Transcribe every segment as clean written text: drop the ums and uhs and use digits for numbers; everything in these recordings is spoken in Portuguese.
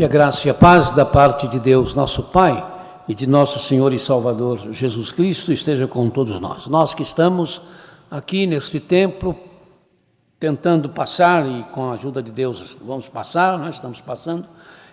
Que a graça e a paz da parte de Deus, nosso Pai, e de nosso Senhor e Salvador Jesus Cristo esteja com todos nós. Nós que estamos aqui neste templo, tentando passar, e com a ajuda de Deus vamos passar, nós estamos passando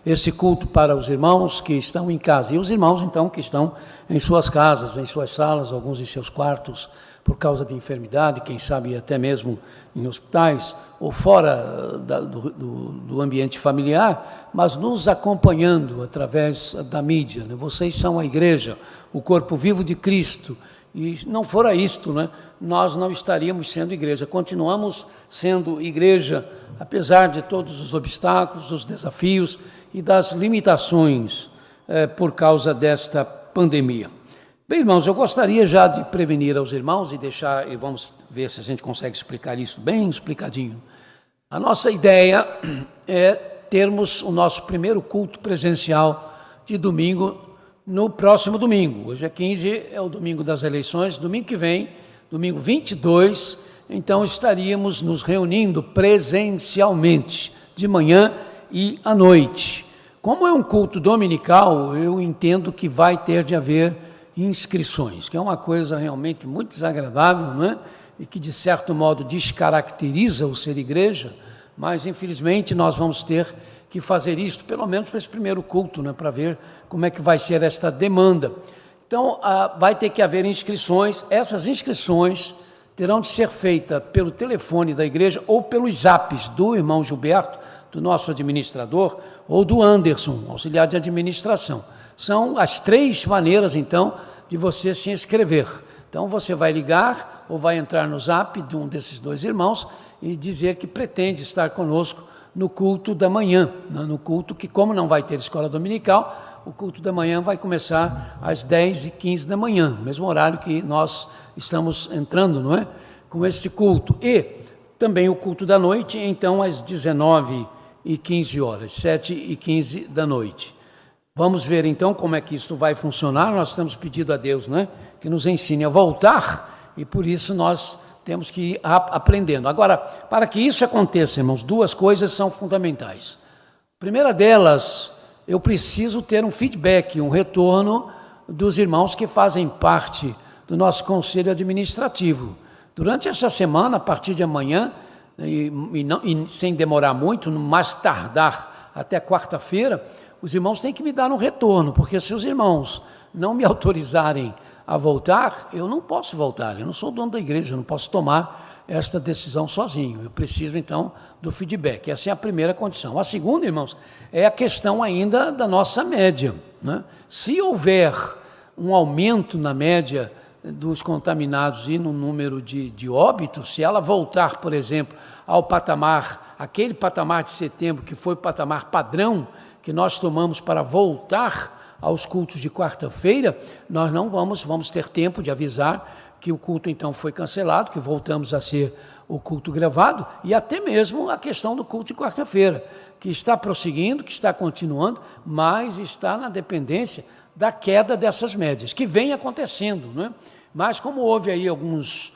esse culto para os irmãos que estão em casa. E os irmãos, então, que estão em suas casas, em suas salas, alguns em seus quartos, por causa de enfermidade, quem sabe até mesmo em hospitais, ou fora do ambiente familiar, mas nos acompanhando através da mídia. Né? Vocês são a igreja, o corpo vivo de Cristo, e não fora isto, né? Nós não estaríamos sendo igreja. Continuamos sendo igreja, apesar de todos os obstáculos, os desafios e das limitações por causa desta pandemia. Bem, irmãos, eu gostaria já de prevenir aos irmãos e vamos ver se a gente consegue explicar isso bem explicadinho. A nossa ideia é termos o nosso primeiro culto presencial de domingo no próximo domingo. Hoje é 15, é o domingo das eleições. Domingo que vem, domingo 22, então estaríamos nos reunindo presencialmente, de manhã e à noite. Como é um culto dominical, eu entendo que vai ter de haver inscrições, que é uma coisa realmente muito desagradável, né? E que de certo modo descaracteriza o ser igreja, mas infelizmente nós vamos ter que fazer isto, pelo menos para esse primeiro culto, né? Para ver como é que vai ser esta demanda. Então, vai ter que haver inscrições. Essas inscrições terão de ser feitas pelo telefone da igreja ou pelos zaps do irmão Gilberto, do nosso administrador, ou do Anderson, auxiliar de administração. São as três maneiras, então, de você se inscrever. Então, você vai ligar ou vai entrar no zap de um desses dois irmãos e dizer que pretende estar conosco no culto da manhã, né? No culto que, como não vai ter escola dominical, o culto da manhã vai começar às 10h15 da manhã, mesmo horário que nós estamos entrando, não é? Com esse culto. E também o culto da noite, então, às 19h15, 7h15 da noite. Vamos ver, então, como é que isso vai funcionar. Nós estamos pedindo a Deus, né, que nos ensine a voltar, e por isso nós temos que ir aprendendo. Agora, para que isso aconteça, irmãos, duas coisas são fundamentais. A primeira delas, eu preciso ter um feedback, um retorno dos irmãos que fazem parte do nosso conselho administrativo. Durante essa semana, a partir de amanhã, e sem demorar muito, no mais tardar até quarta-feira, os irmãos têm que me dar um retorno, porque se os irmãos não me autorizarem a voltar, eu não posso voltar, eu não sou dono da igreja, eu não posso tomar esta decisão sozinho, eu preciso então do feedback. Essa é a primeira condição. A segunda, irmãos, é a questão ainda da nossa média, né? Se houver um aumento na média dos contaminados e no número de óbitos, se ela voltar, por exemplo, ao patamar, aquele patamar de setembro que foi o patamar padrão que nós tomamos para voltar aos cultos de quarta-feira, nós não vamos ter tempo de avisar que o culto então foi cancelado, que voltamos a ser o culto gravado, e até mesmo a questão do culto de quarta-feira, que está prosseguindo, que está continuando, mas está na dependência da queda dessas médias, que vem acontecendo, não é? Mas como houve aí alguns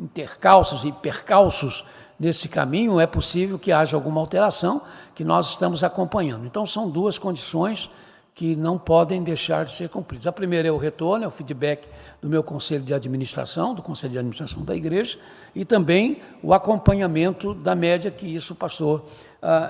intercalços e percalços nesse caminho, é possível que haja alguma alteração que nós estamos acompanhando. Então, são duas condições que não podem deixar de ser cumpridas. A primeira é o retorno, é o feedback do meu conselho de administração, do conselho de administração da igreja, e também o acompanhamento da média que isso o pastor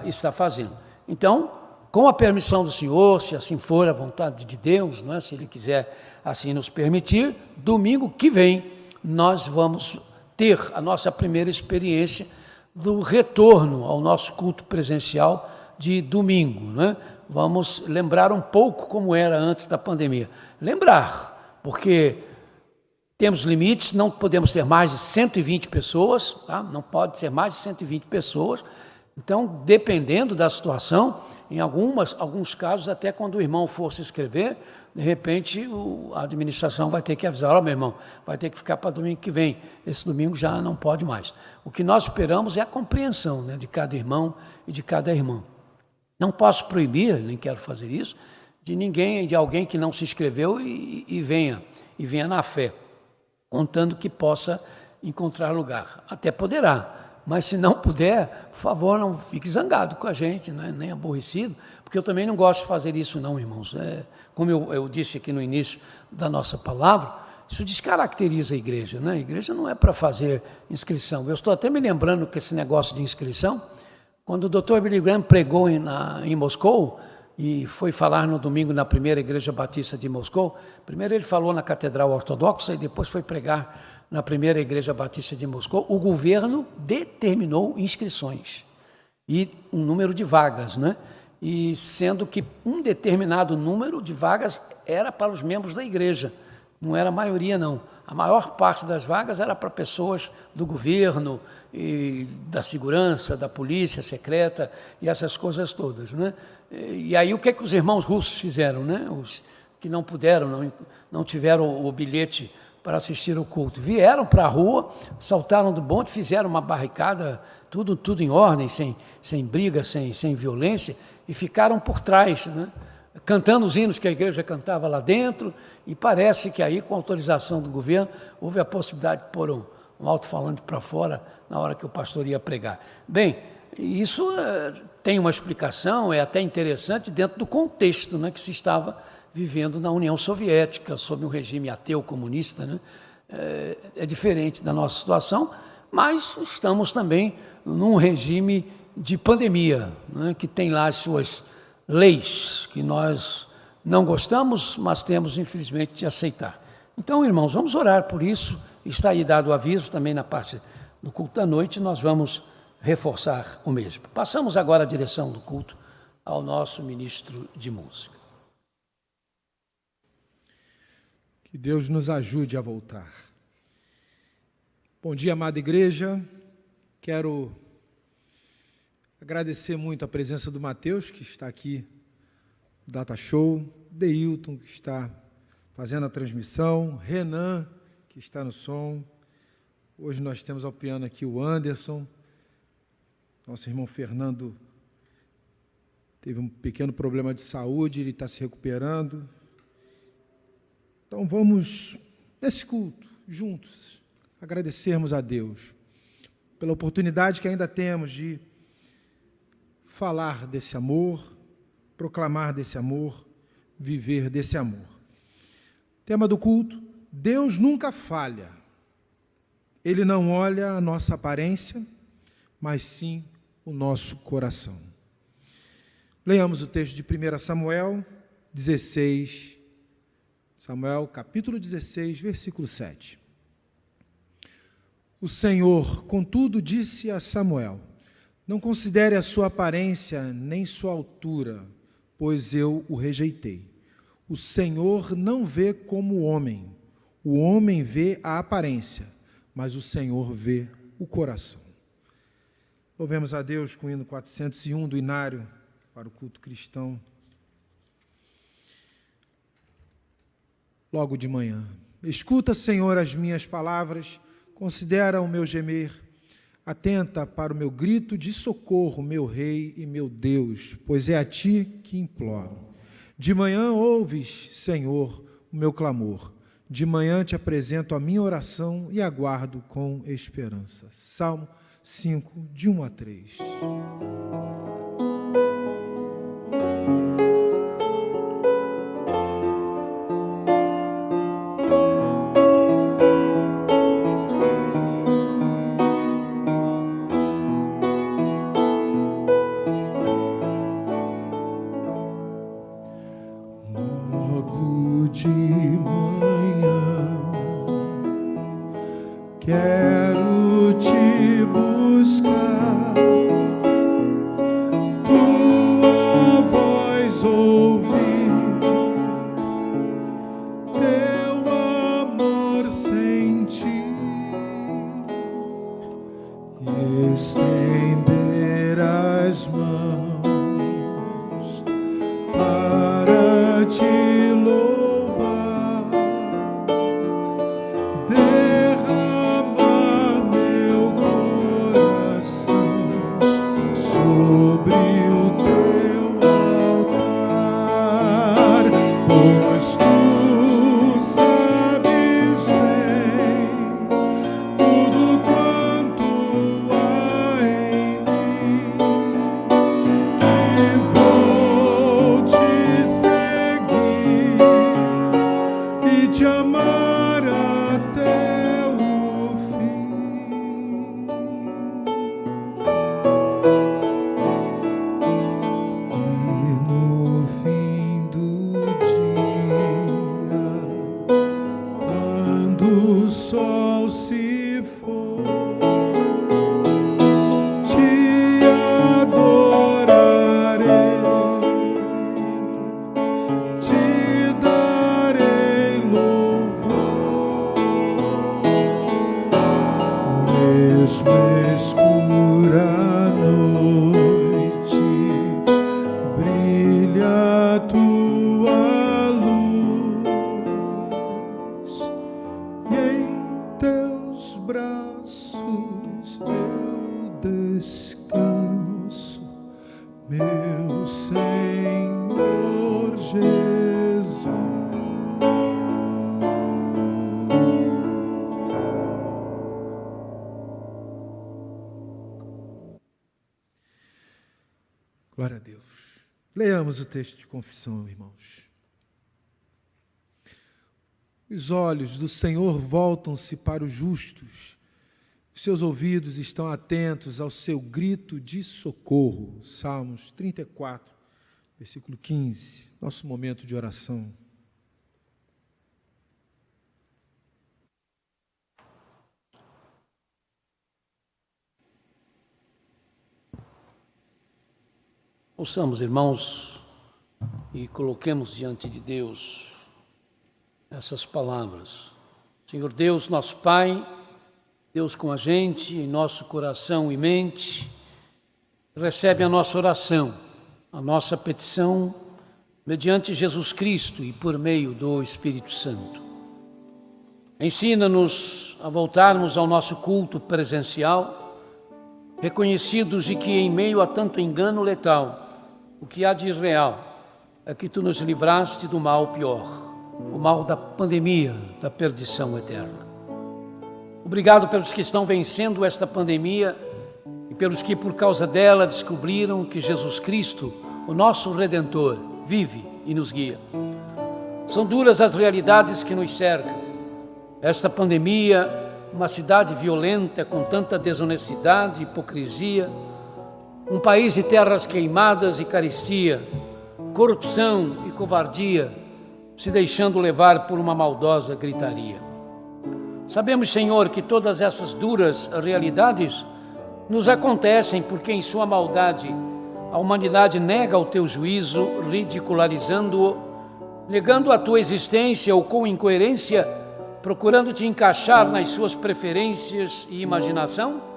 está fazendo. Então, com a permissão do Senhor, se assim for a vontade de Deus, não é? Se Ele quiser assim nos permitir, domingo que vem nós vamos ter a nossa primeira experiência do retorno ao nosso culto presencial de domingo, né? Vamos lembrar um pouco como era antes da pandemia. Lembrar, porque temos limites, não podemos ter mais de 120 pessoas, tá? Não pode ser mais de 120 pessoas. Então, dependendo da situação, em alguns casos, até quando o irmão for se inscrever, de repente a administração vai ter que avisar: ó, meu irmão, vai ter que ficar para domingo que vem, esse domingo já não pode mais. O que nós esperamos é a compreensão, né, de cada irmão e de cada irmã. Não posso proibir, nem quero fazer isso, de alguém que não se inscreveu e venha na fé, contando que possa encontrar lugar. Até poderá, Mas se não puder, por favor, não fique zangado com a gente, né? Nem aborrecido, porque eu também não gosto de fazer isso não, irmãos. Como eu disse aqui no início da nossa palavra, isso descaracteriza a igreja, né? A igreja não é para fazer inscrição. Eu estou até me lembrando que esse negócio de inscrição, quando o Dr. Billy Graham pregou em Moscou, e foi falar no domingo na primeira igreja batista de Moscou, primeiro ele falou na Catedral Ortodoxa e depois foi pregar na primeira igreja batista de Moscou, o governo determinou inscrições e um número de vagas, né? E sendo que um determinado número de vagas era para os membros da igreja, não era a maioria não. A maior parte das vagas era para pessoas do governo, e da segurança, da polícia secreta e essas coisas todas, né? E aí o que é que os irmãos russos fizeram, né? Os que não puderam, não tiveram o bilhete para assistir ao culto, vieram para a rua, saltaram do bonde, fizeram uma barricada, tudo em ordem, sem briga, sem violência, e ficaram por trás, né? Cantando os hinos que a igreja cantava lá dentro, e parece que aí, com autorização do governo, houve a possibilidade de pôr um alto-falante para fora na hora que o pastor ia pregar. Bem, isso tem uma explicação, é até interessante dentro do contexto, né, que se estava vivendo na União Soviética, sob um regime ateu comunista, né? É diferente da nossa situação, mas estamos também num regime de pandemia, né, que tem lá as suas leis, que nós não gostamos, mas temos, infelizmente, de aceitar. Então, irmãos, vamos orar por isso. Está aí dado o aviso também na parte do culto da noite, nós vamos reforçar o mesmo. Passamos agora a direção do culto ao nosso ministro de música. Que Deus nos ajude a voltar. Bom dia, amada igreja. Quero agradecer muito a presença do Mateus, que está aqui no Data Show, Deilton, que está fazendo a transmissão, Renan, que está no som. Hoje nós temos ao piano aqui o Anderson. Nosso irmão Fernando teve um pequeno problema de saúde, ele está se recuperando. Então vamos, nesse culto, juntos, agradecermos a Deus pela oportunidade que ainda temos de falar desse amor, proclamar desse amor, viver desse amor. Tema do culto: Deus nunca falha. Ele não olha a nossa aparência, mas sim o nosso coração. Leiamos o texto de 1 Samuel 16, Samuel capítulo 16, versículo 7. O Senhor, contudo, disse a Samuel: não considere a sua aparência nem sua altura, pois eu o rejeitei. O Senhor não vê como o homem vê a aparência, mas o Senhor vê o coração. Louvemos a Deus com o hino 401 do Inário para o culto cristão. Logo de manhã. Escuta, Senhor, as minhas palavras, considera o meu gemer, atenta para o meu grito de socorro, meu Rei e meu Deus, pois é a Ti que imploro. De manhã ouves, Senhor, o meu clamor. De manhã te apresento a minha oração e aguardo com esperança. Salmo 5, de 1 a 3. Logo de manhã quero te buscar, tua voz ouvir, teu amor sentir, estender as mãos para te louvar, derramar meu coração sobre o teu altar, pois tu sabes bem tudo quanto há Leamos o texto de confissão, irmãos. Os olhos do Senhor voltam-se para os justos, os seus ouvidos estão atentos ao seu grito de socorro. Salmos 34, versículo 15, nosso momento de oração. Ouçamos, irmãos, e coloquemos diante de Deus essas palavras. Senhor Deus, nosso Pai, Deus com a gente, em nosso coração e mente, recebe a nossa oração, a nossa petição, mediante Jesus Cristo e por meio do Espírito Santo. Ensina-nos a voltarmos ao nosso culto presencial, reconhecidos de que em meio a tanto engano letal, o que há de irreal é que Tu nos livraste do mal pior, o mal da pandemia, da perdição eterna. Obrigado pelos que estão vencendo esta pandemia e pelos que por causa dela descobriram que Jesus Cristo, o nosso Redentor, vive e nos guia. São duras as realidades que nos cercam. Esta pandemia, uma cidade violenta com tanta desonestidade e hipocrisia, um país de terras queimadas e carestia, corrupção e covardia, se deixando levar por uma maldosa gritaria. Sabemos, Senhor, que todas essas duras realidades nos acontecem porque em sua maldade a humanidade nega o Teu juízo, ridicularizando-o, negando a Tua existência ou com incoerência, procurando Te encaixar nas suas preferências e imaginação,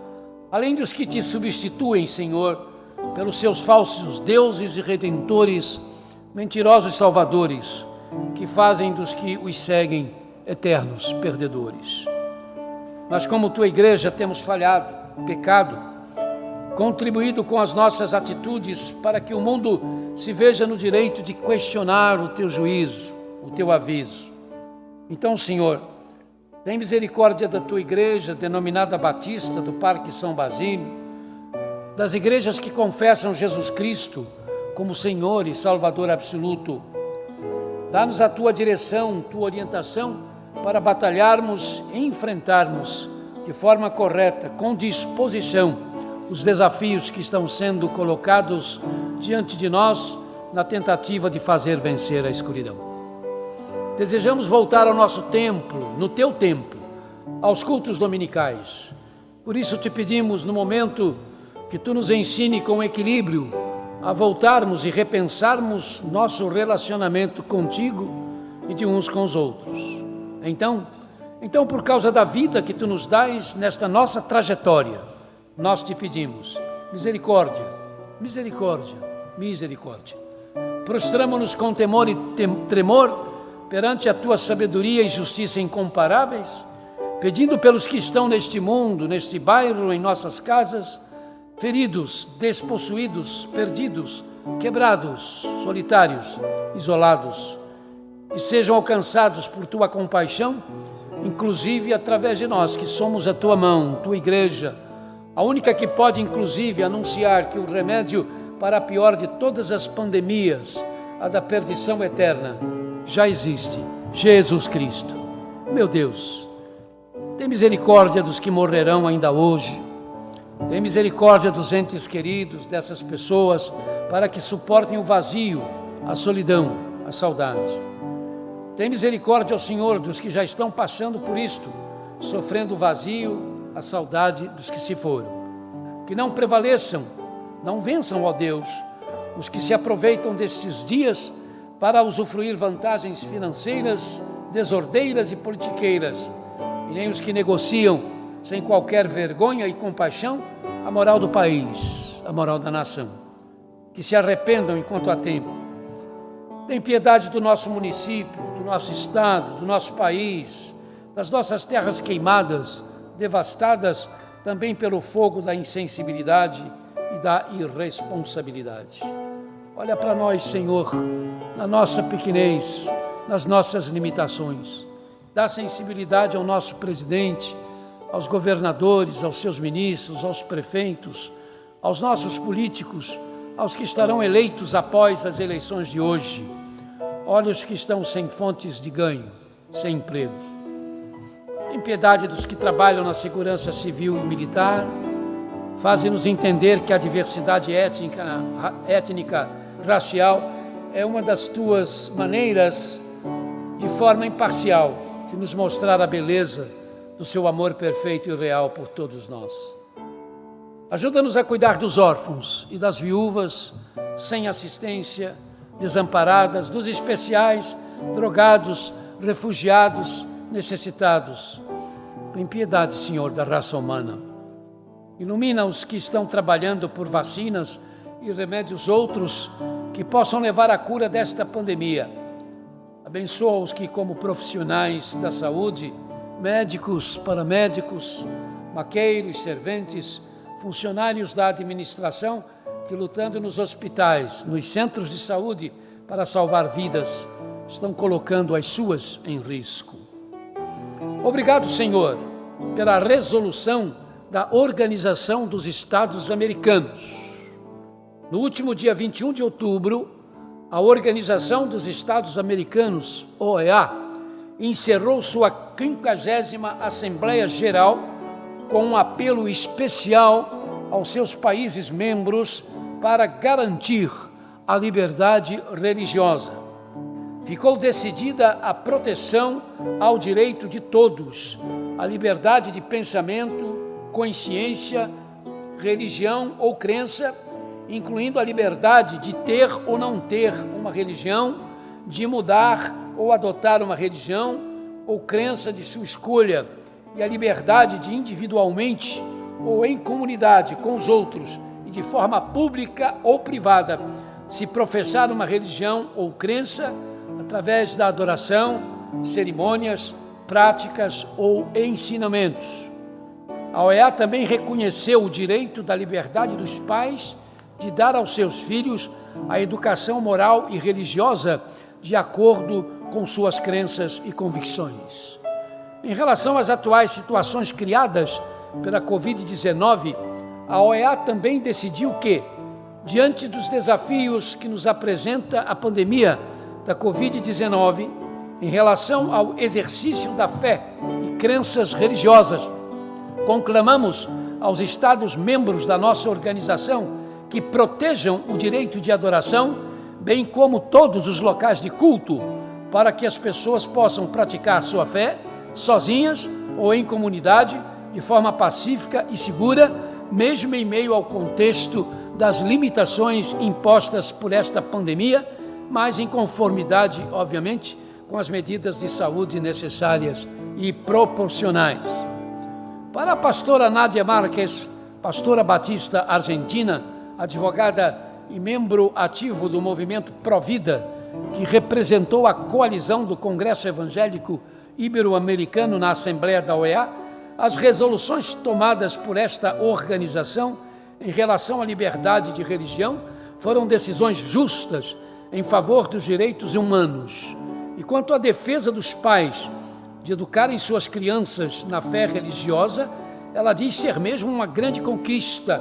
além dos que Te substituem, Senhor, pelos seus falsos deuses e redentores, mentirosos salvadores, que fazem dos que os seguem eternos perdedores. Mas como Tua igreja temos falhado, pecado, contribuído com as nossas atitudes para que o mundo se veja no direito de questionar o Teu juízo, o Teu aviso. Então, Senhor, tem misericórdia da Tua igreja, denominada Batista, do Parque São Basílio, das igrejas que confessam Jesus Cristo como Senhor e Salvador absoluto. Dá-nos a Tua direção, Tua orientação para batalharmos e enfrentarmos de forma correta, com disposição, os desafios que estão sendo colocados diante de nós na tentativa de fazer vencer a escuridão. Desejamos voltar ao nosso templo, no Teu templo, aos cultos dominicais. Por isso Te pedimos, no momento, que Tu nos ensine com equilíbrio a voltarmos e repensarmos nosso relacionamento contigo e de uns com os outros. Então, por causa da vida que Tu nos dás nesta nossa trajetória, nós Te pedimos misericórdia, misericórdia, misericórdia. Prostramo-nos com temor e tremor perante a Tua sabedoria e justiça incomparáveis, pedindo pelos que estão neste mundo, neste bairro, em nossas casas, feridos, despossuídos, perdidos, quebrados, solitários, isolados, que sejam alcançados por Tua compaixão, inclusive através de nós, que somos a Tua mão, Tua igreja, a única que pode, inclusive, anunciar que o remédio para a pior de todas as pandemias, a da perdição eterna, já existe, Jesus Cristo. Meu Deus, tem misericórdia dos que morrerão ainda hoje, tem misericórdia dos entes queridos, dessas pessoas, para que suportem o vazio, a solidão, a saudade. Tem misericórdia, ó Senhor, dos que já estão passando por isto, sofrendo o vazio, a saudade dos que se foram. Que não prevaleçam, não vençam, ó Deus, os que se aproveitam destes dias para usufruir vantagens financeiras, desordeiras e politiqueiras, e nem os que negociam, sem qualquer vergonha e compaixão, a moral do país, a moral da nação. Que se arrependam enquanto há tempo. Tem piedade do nosso município, do nosso estado, do nosso país, das nossas terras queimadas, devastadas também pelo fogo da insensibilidade e da irresponsabilidade. Olha para nós, Senhor, na nossa pequenez, nas nossas limitações. Dá sensibilidade ao nosso presidente, aos governadores, aos seus ministros, aos prefeitos, aos nossos políticos, aos que estarão eleitos após as eleições de hoje. Olha os que estão sem fontes de ganho, sem emprego. Tem piedade dos que trabalham na segurança civil e militar. Faze-nos entender que a diversidade étnica, racial, é uma das tuas maneiras, de forma imparcial, de nos mostrar a beleza do seu amor perfeito e real por todos nós. Ajuda-nos a cuidar dos órfãos e das viúvas sem assistência, desamparadas, dos especiais, drogados, refugiados, necessitados. Tem piedade, Senhor, da raça humana. Ilumina os que estão trabalhando por vacinas e remédios outros que possam levar à cura desta pandemia. Abençoa os que, como profissionais da saúde, médicos, paramédicos, maqueiros, serventes, funcionários da administração, que lutando nos hospitais, nos centros de saúde para salvar vidas, estão colocando as suas em risco. Obrigado, Senhor, pela resolução da Organização dos Estados Americanos. No último dia 21 de outubro, a Organização dos Estados Americanos, OEA, encerrou sua 50ª Assembleia Geral com um apelo especial aos seus países membros para garantir a liberdade religiosa. Ficou decidida a proteção ao direito de todos, a liberdade de pensamento, consciência, religião ou crença, incluindo a liberdade de ter ou não ter uma religião, de mudar ou adotar uma religião ou crença de sua escolha, e a liberdade de individualmente ou em comunidade com os outros e de forma pública ou privada se professar uma religião ou crença através da adoração, cerimônias, práticas ou ensinamentos. A OEA também reconheceu o direito da liberdade dos pais de dar aos seus filhos a educação moral e religiosa de acordo com suas crenças e convicções. Em relação às atuais situações criadas pela Covid-19, a OEA também decidiu que, diante dos desafios que nos apresenta a pandemia da Covid-19, em relação ao exercício da fé e crenças religiosas, conclamamos aos Estados-membros da nossa organização que protejam o direito de adoração, bem como todos os locais de culto, para que as pessoas possam praticar sua fé sozinhas ou em comunidade, de forma pacífica e segura, mesmo em meio ao contexto das limitações impostas por esta pandemia, mas em conformidade, obviamente, com as medidas de saúde necessárias e proporcionais. Para a pastora Nádia Marques, pastora batista argentina, advogada e membro ativo do movimento Provida, que representou a coalizão do Congresso Evangélico Ibero-Americano na Assembleia da OEA, as resoluções tomadas por esta organização em relação à liberdade de religião foram decisões justas em favor dos direitos humanos. E quanto à defesa dos pais de educarem suas crianças na fé religiosa, ela diz ser mesmo uma grande conquista,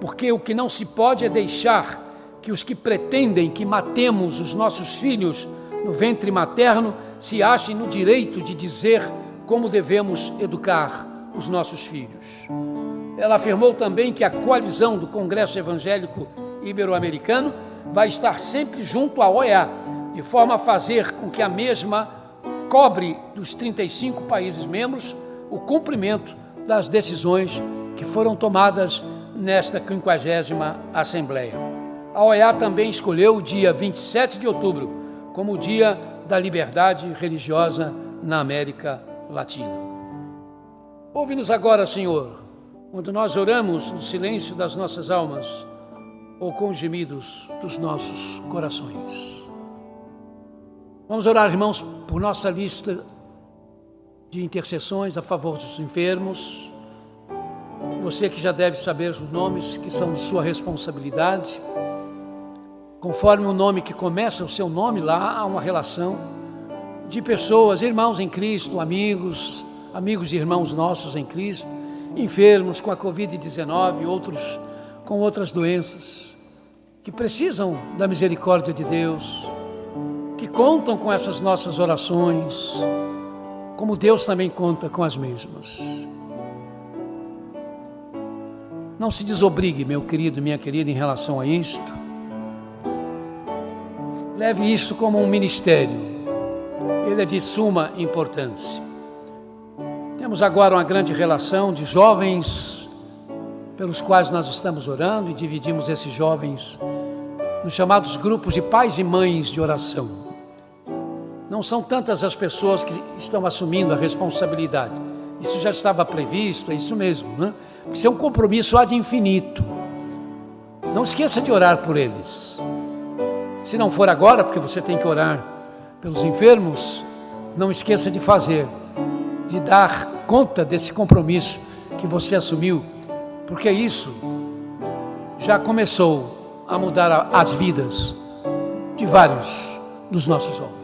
porque o que não se pode é deixar que os que pretendem que matemos os nossos filhos no ventre materno se achem no direito de dizer como devemos educar os nossos filhos. Ela afirmou também que a coalizão do Congresso Evangélico Ibero-Americano vai estar sempre junto à OEA, de forma a fazer com que a mesma cobre dos 35 países membros o cumprimento das decisões que foram tomadas nesta 50ª Assembleia. A OEA também escolheu o dia 27 de outubro como o Dia da Liberdade Religiosa na América Latina. Ouve-nos agora, Senhor, quando nós oramos no silêncio das nossas almas ou com os gemidos dos nossos corações. Vamos orar, irmãos, por nossa lista de intercessões a favor dos enfermos. Você que já deve saber os nomes que são de sua responsabilidade. Conforme o nome que começa o seu nome, lá há uma relação de pessoas, irmãos em Cristo, amigos e irmãos nossos em Cristo, enfermos com a Covid-19, outros com outras doenças, que precisam da misericórdia de Deus, que contam com essas nossas orações, como Deus também conta com as mesmas. Não se desobrigue, meu querido, minha querida, em relação a isto. Leve isto como um ministério. Ele é de suma importância. Temos agora uma grande relação de jovens pelos quais nós estamos orando e dividimos esses jovens nos chamados grupos de pais e mães de oração. Não são tantas as pessoas que estão assumindo a responsabilidade. Isso já estava previsto, é isso mesmo, né? Porque isso é um compromisso ad infinito. Não esqueça de orar por eles. Se não for agora, porque você tem que orar pelos enfermos, não esqueça de fazer, de dar conta desse compromisso que você assumiu, porque isso já começou a mudar as vidas de vários dos nossos jovens.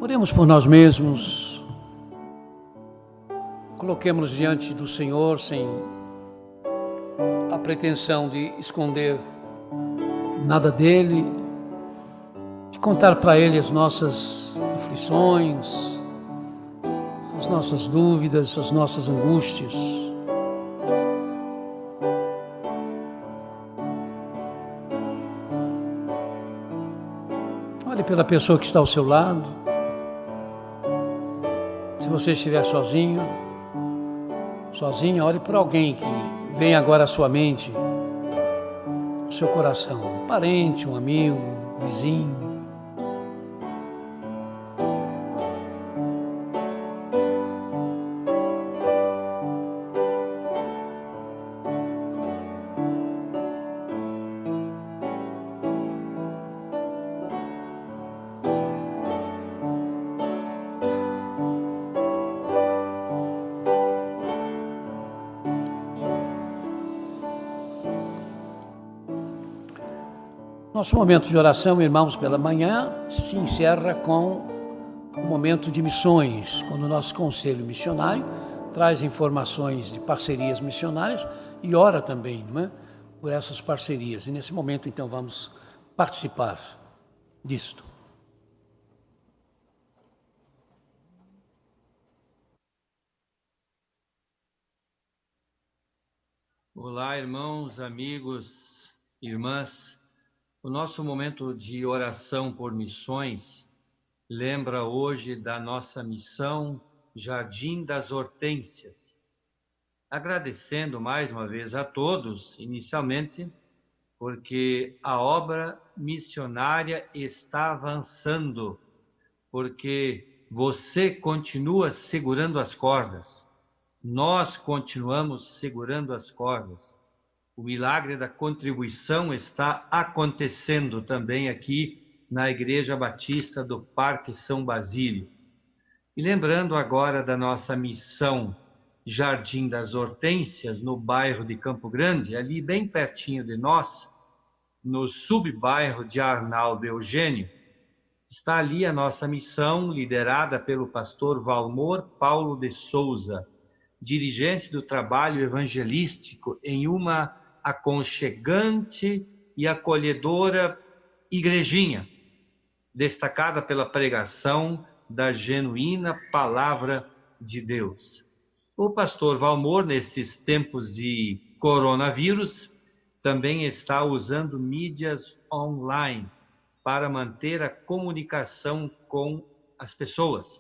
Oremos por nós mesmos, coloquemos-nos diante do Senhor sem a pretensão de esconder nada dele, de contar para ele as nossas aflições, as nossas dúvidas, as nossas angústias. Olhe pela pessoa que está ao seu lado. Se você estiver sozinho, sozinha, ore por alguém que vem agora à sua mente, ao seu coração, um parente, um amigo, um vizinho. Nosso momento de oração, irmãos, pela manhã, se encerra com o momento de missões, quando o nosso conselho missionário traz informações de parcerias missionárias e ora também, não é, por essas parcerias. E nesse momento, então, vamos participar disto. Olá, irmãos, amigos, irmãs. O nosso momento de oração por missões lembra hoje da nossa missão Jardim das Hortênsias. Agradecendo mais uma vez a todos, inicialmente, porque a obra missionária está avançando, porque você continua segurando as cordas, nós continuamos segurando as cordas. O milagre da contribuição está acontecendo também aqui na Igreja Batista do Parque São Basílio. E lembrando agora da nossa missão Jardim das Hortênsias, no bairro de Campo Grande, ali bem pertinho de nós, no subbairro de Arnaldo Eugênio, está ali a nossa missão liderada pelo pastor Valmor Paulo de Souza, dirigente do trabalho evangelístico em uma aconchegante e acolhedora igrejinha, destacada pela pregação da genuína palavra de Deus. O pastor Valmor, nesses tempos de coronavírus, também está usando mídias online para manter a comunicação com as pessoas.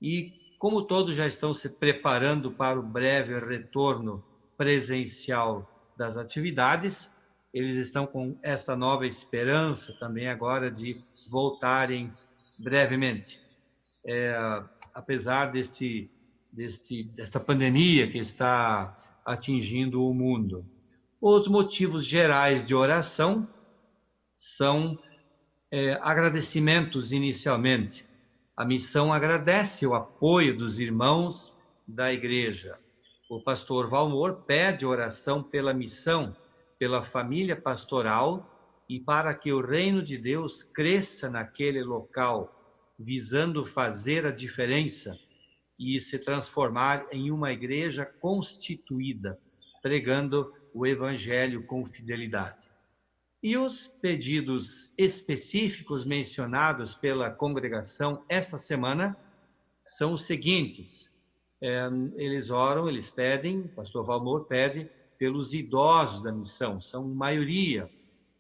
E como todos já estão se preparando para o breve retorno presencial das atividades, eles estão com esta nova esperança também agora de voltarem brevemente. Apesar desta pandemia que está atingindo o mundo. Os motivos gerais de oração são agradecimentos inicialmente. A missão agradece o apoio dos irmãos da igreja. O pastor Valmor pede oração pela missão, pela família pastoral e para que o reino de Deus cresça naquele local, visando fazer a diferença e se transformar em uma igreja constituída, pregando o evangelho com fidelidade. E os pedidos específicos mencionados pela congregação esta semana são os seguintes. Eles pedem, o pastor Valmor pede pelos idosos da missão, são maioria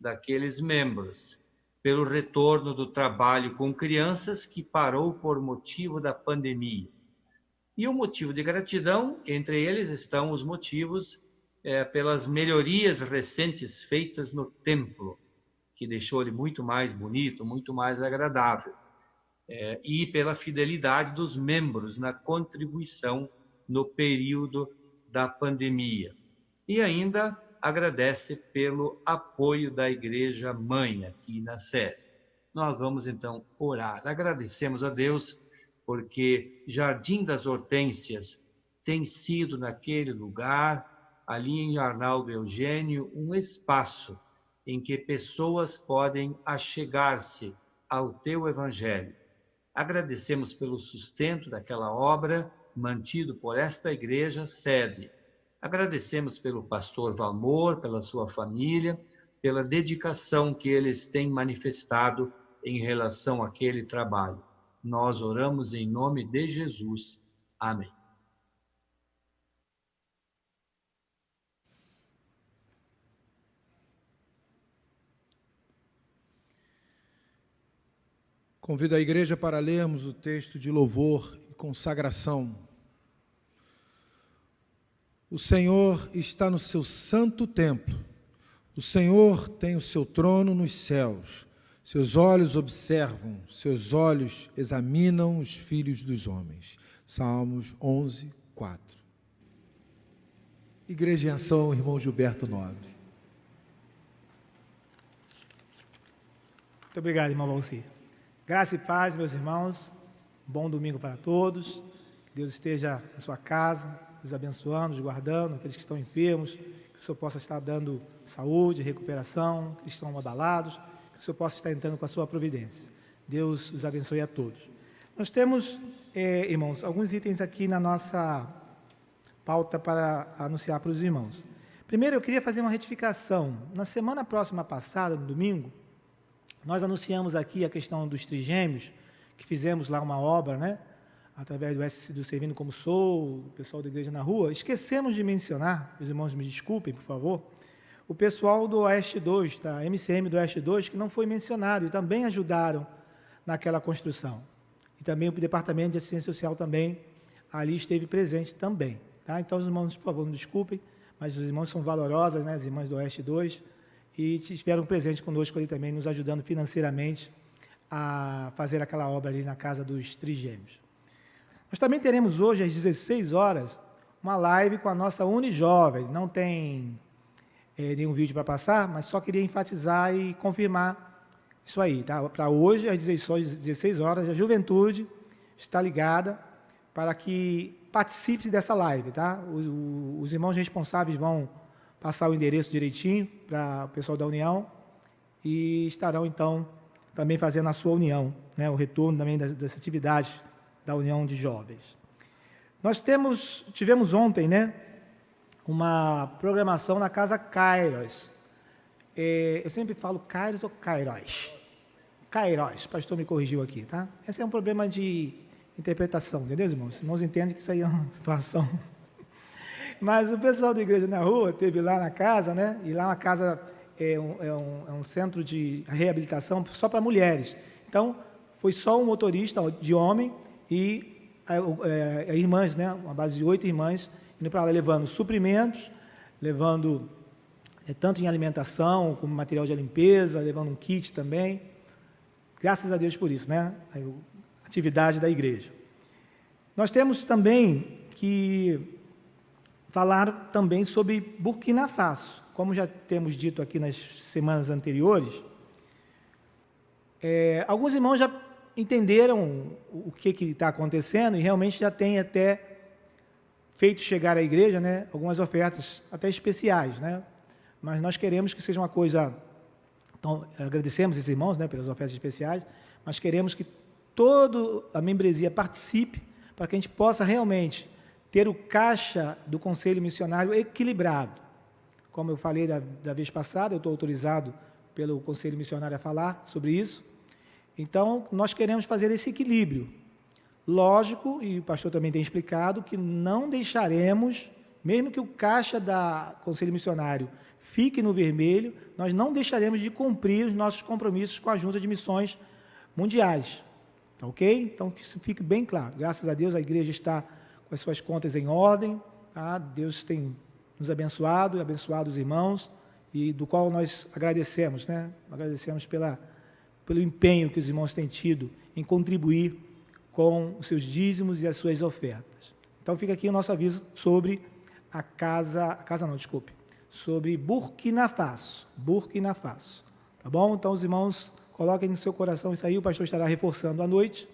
daqueles membros, pelo retorno do trabalho com crianças que parou por motivo da pandemia. E o motivo de gratidão, entre eles estão os motivos pelas melhorias recentes feitas no templo, que deixou ele muito mais bonito, muito mais agradável, e pela fidelidade dos membros na contribuição no período da pandemia. E ainda agradece pelo apoio da Igreja Mãe aqui na sede. Nós vamos então orar. Agradecemos a Deus porque Jardim das Hortênsias tem sido naquele lugar, ali em Arnaldo Eugênio, um espaço em que pessoas podem achegar-se ao teu Evangelho. Agradecemos pelo sustento daquela obra, mantido por esta igreja sede. Agradecemos pelo pastor Valmor, pela sua família, pela dedicação que eles têm manifestado em relação àquele trabalho. Nós oramos em nome de Jesus. Amém. Convido a igreja para lermos o texto de louvor e consagração. O Senhor está no seu santo templo. O Senhor tem o seu trono nos céus. Seus olhos observam, seus olhos examinam os filhos dos homens. Salmos 11, 4. Igreja em Ação, irmão Gilberto Nobre. Muito obrigado, irmão Valci. Graça e paz, meus irmãos. Bom domingo para todos. Que Deus esteja na sua casa, nos abençoando, nos guardando, aqueles que estão enfermos, que o Senhor possa estar dando saúde, recuperação, que estão abalados, que o Senhor possa estar entrando com a sua providência. Deus os abençoe a todos. Nós temos, irmãos, alguns itens aqui na nossa pauta para anunciar para os irmãos. Primeiro, eu queria fazer uma retificação. Na semana próxima passada, no domingo, nós anunciamos aqui a questão dos trigêmeos, que fizemos lá uma obra, né? Através do Servindo Como Sou, o pessoal da Igreja na Rua. Esquecemos de mencionar, os irmãos me desculpem, por favor, o pessoal do Oeste 2, da MCM do Oeste 2, que não foi mencionado e também ajudaram naquela construção. E também o Departamento de Assistência Social também ali esteve presente também. Tá? Então, os irmãos, por favor, não desculpem, mas os irmãos são valorosos, né? Os irmãos do Oeste 2, e estiveram presentes conosco ali também, nos ajudando financeiramente a fazer aquela obra ali na Casa dos Trigêmeos. Nós também teremos hoje, às 16 horas, uma live com a nossa Unijovem. Não tem nenhum vídeo para passar, mas só queria enfatizar e confirmar isso aí. Tá? Para hoje, às 16 horas, a juventude está ligada para que participe dessa live. Tá? Os irmãos responsáveis vão passar o endereço direitinho para o pessoal da União e estarão, então, também fazendo a sua união, né? O retorno também das atividades da União de Jovens. Nós tivemos ontem, né, uma programação na Casa Kairos. Eu sempre falo Kairos ou Kairos? Kairos, o pastor me corrigiu aqui, tá? Esse é um problema de interpretação, entendeu, irmãos? Os irmãos entendem que isso aí é uma situação. Mas o pessoal da Igreja na Rua teve lá na casa, né? E lá uma casa é um centro de reabilitação só para mulheres. Então, foi só um motorista de homem e irmãs, né? Uma base de 8 irmãs, indo para lá levando suprimentos, levando tanto em alimentação como material de limpeza, levando um kit também. Graças a Deus por isso, né? A atividade da igreja. Nós temos também que falar também sobre Burkina Faso. Como já temos dito aqui nas semanas anteriores, alguns irmãos já entenderam o que está acontecendo e realmente já têm até feito chegar à igreja, né, algumas ofertas até especiais, né? Mas nós queremos que seja uma coisa. Então, agradecemos esses irmãos, né, pelas ofertas especiais, mas queremos que toda a membresia participe para que a gente possa realmente ter o caixa do Conselho Missionário equilibrado. Como eu falei da vez passada, eu estou autorizado pelo Conselho Missionário a falar sobre isso. Então, nós queremos fazer esse equilíbrio. Lógico, e o pastor também tem explicado, que não deixaremos, mesmo que o caixa da Conselho Missionário fique no vermelho, nós não deixaremos de cumprir os nossos compromissos com a Junta de Missões Mundiais. Tá ok? Então, que isso fique bem claro. Graças a Deus, a igreja está com as suas contas em ordem. Tá? Deus tem nos abençoado e abençoado os irmãos, e do qual nós agradecemos, né? Agradecemos pelo empenho que os irmãos têm tido em contribuir com os seus dízimos e as suas ofertas. Então, fica aqui o nosso aviso sobre sobre Burkina Faso. Burkina Faso. Tá bom? Então, os irmãos, coloquem no seu coração isso aí, o pastor estará reforçando à noite,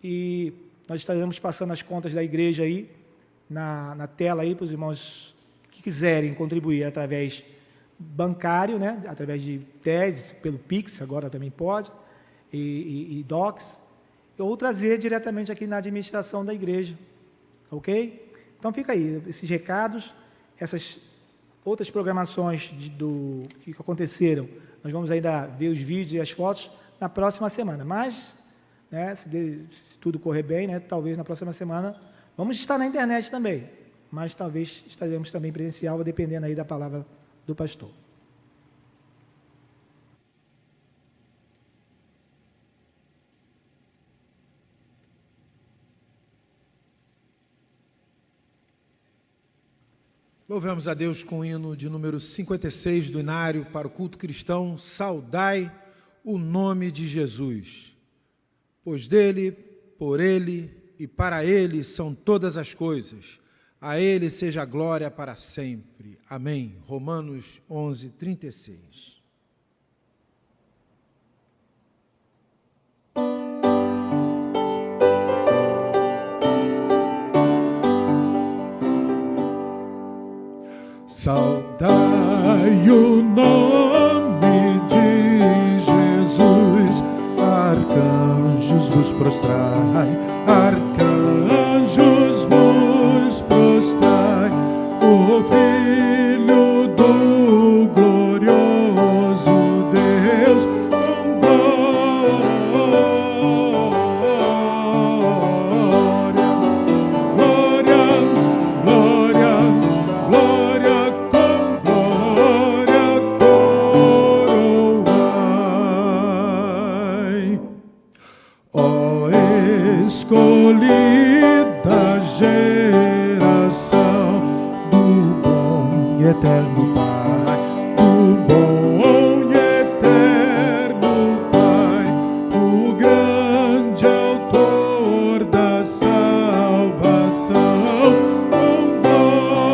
e nós estaremos passando as contas da igreja aí, na tela aí, para os irmãos que quiserem contribuir através bancário, né? Através de TEDs, pelo Pix, agora também pode, e Docs, ou trazer diretamente aqui na administração da igreja, ok? Então fica aí, esses recados, essas outras programações que aconteceram, nós vamos ainda ver os vídeos e as fotos na próxima semana, mas, né, se tudo correr bem, né, talvez na próxima semana, vamos estar na internet também, mas talvez estaremos também presencial, dependendo aí da palavra do pastor. Louvemos a Deus com o hino de número 56 do Inário para o culto cristão. Saudai o nome de Jesus, pois dele, por ele e para ele são todas as coisas. A ele seja a glória para sempre. Amém. Romanos 11, 36. Saudai o nome de Jesus, arcanjos vos prostrai, arcanjos vos prostrai, o Filho do glorioso Deus, com glória, glória, glória, glória. Escolhida geração do bom e eterno Pai, do bom e eterno Pai, o grande autor da salvação, com glória,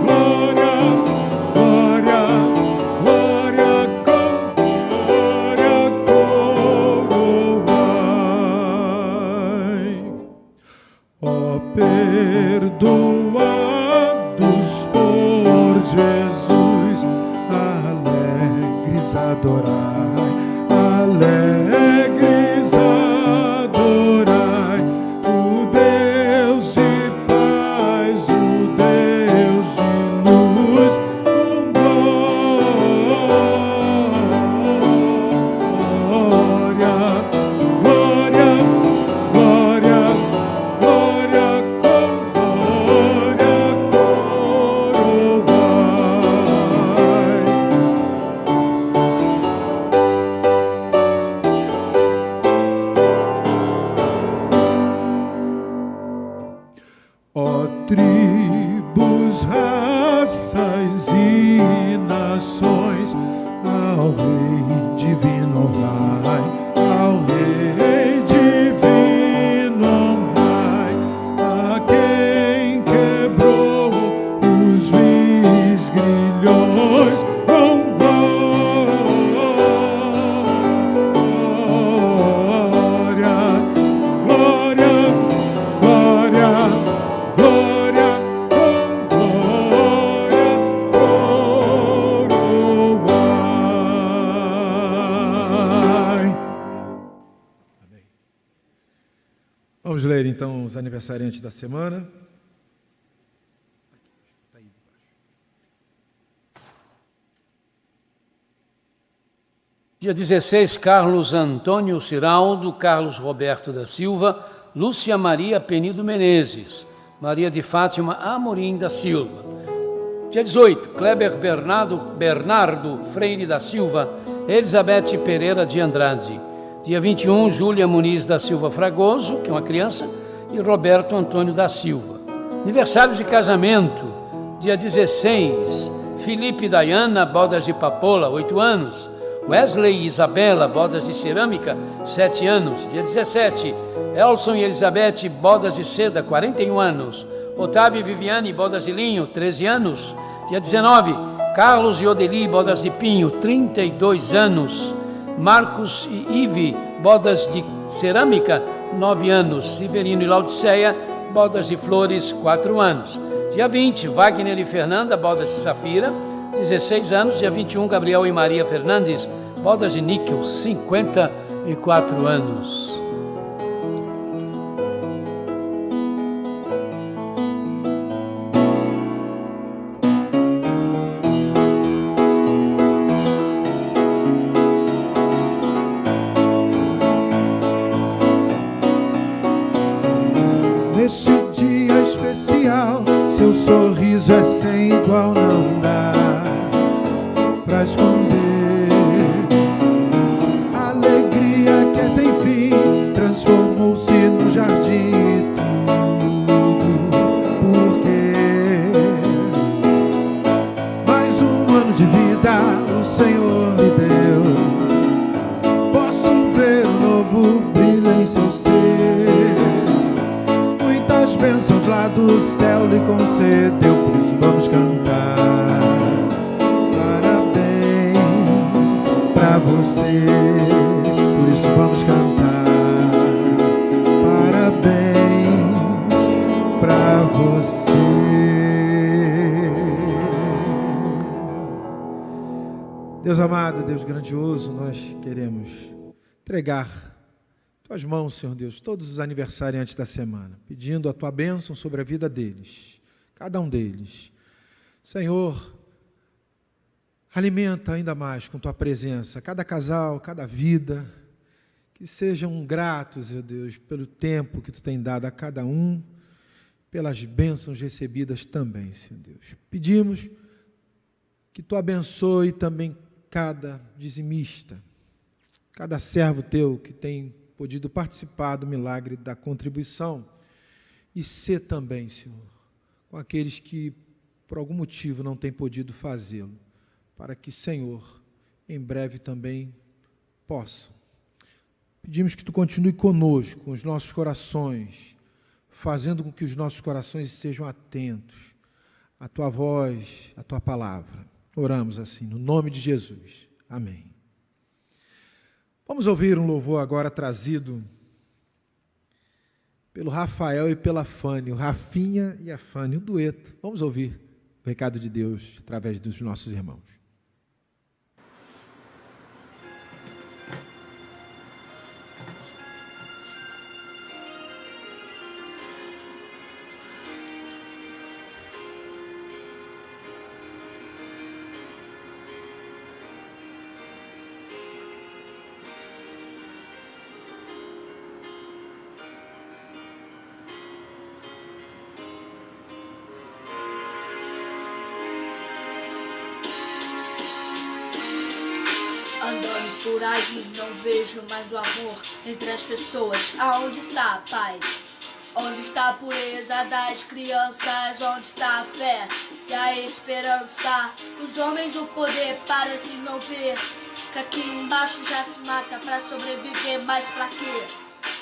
glória, glória, glória. Perdoados por Jesus, alegres adorai, alegres adorai, o Deus de paz, o Deus de luz, com glória. Vamos ler então os aniversariantes da semana. Dia 16, Carlos Antônio Ciraldo, Carlos Roberto da Silva, Lúcia Maria Penido Menezes, Maria de Fátima Amorim da Silva. Dia 18, Kleber Bernardo Freire da Silva, Elizabeth Pereira de Andrade. Dia 21, Júlia Muniz da Silva Fragoso, que é uma criança, e Roberto Antônio da Silva. Aniversários de casamento, dia 16, Felipe e Dayana, bodas de papoula, 8 anos. Wesley e Isabela, bodas de cerâmica, 7 anos. Dia 17, Elson e Elizabeth, bodas de seda, 41 anos. Otávio e Viviane, bodas de linho, 13 anos. Dia 19, Carlos e Odeli, bodas de pinho, 32 anos. Marcos e Ive, bodas de cerâmica, 9 anos. Severino e Laudiceia, bodas de flores, 4 anos. Dia 20, Wagner e Fernanda, bodas de safira, 16 anos. Dia 21, Gabriel e Maria Fernandes, bodas de níquel, 54 anos. Neste dia especial, seu sorriso é sem igual, não dá pra esconder. A alegria que é sem fim transformou-se no jardim e tudo. Por quê? Mais um ano de vida o Senhor lhe deu. Posso ver o novo brilho em seu ser. Bênçãos lá do céu lhe concedeu, por isso vamos cantar. Parabéns pra você, por isso vamos cantar. Parabéns pra você. Deus amado, Deus grandioso, nós queremos entregar Tuas mãos, Senhor Deus, todos os aniversariantes da semana, pedindo a Tua bênção sobre a vida deles, cada um deles. Senhor, alimenta ainda mais com Tua presença cada casal, cada vida, que sejam gratos, Senhor Deus, pelo tempo que Tu tem dado a cada um, pelas bênçãos recebidas também, Senhor Deus. Pedimos que Tu abençoe também cada dizimista, cada servo Teu que tem podido participar do milagre da contribuição e ser também, Senhor, com aqueles que por algum motivo não têm podido fazê-lo, para que, Senhor, em breve também possam. Pedimos que Tu continue conosco, com os nossos corações, fazendo com que os nossos corações sejam atentos à Tua voz, à Tua palavra. Oramos assim, no nome de Jesus. Amém. Vamos ouvir um louvor agora trazido pelo Rafael e pela Fane, o Rafinha e a Fane, um dueto. Vamos ouvir o recado de Deus através dos nossos irmãos. Andando por aí, não vejo mais o amor entre as pessoas. Aonde está a paz? Onde está a pureza das crianças? Onde está a fé e a esperança? Os homens o poder parecem não ver que aqui embaixo já se mata pra sobreviver, mas pra quê?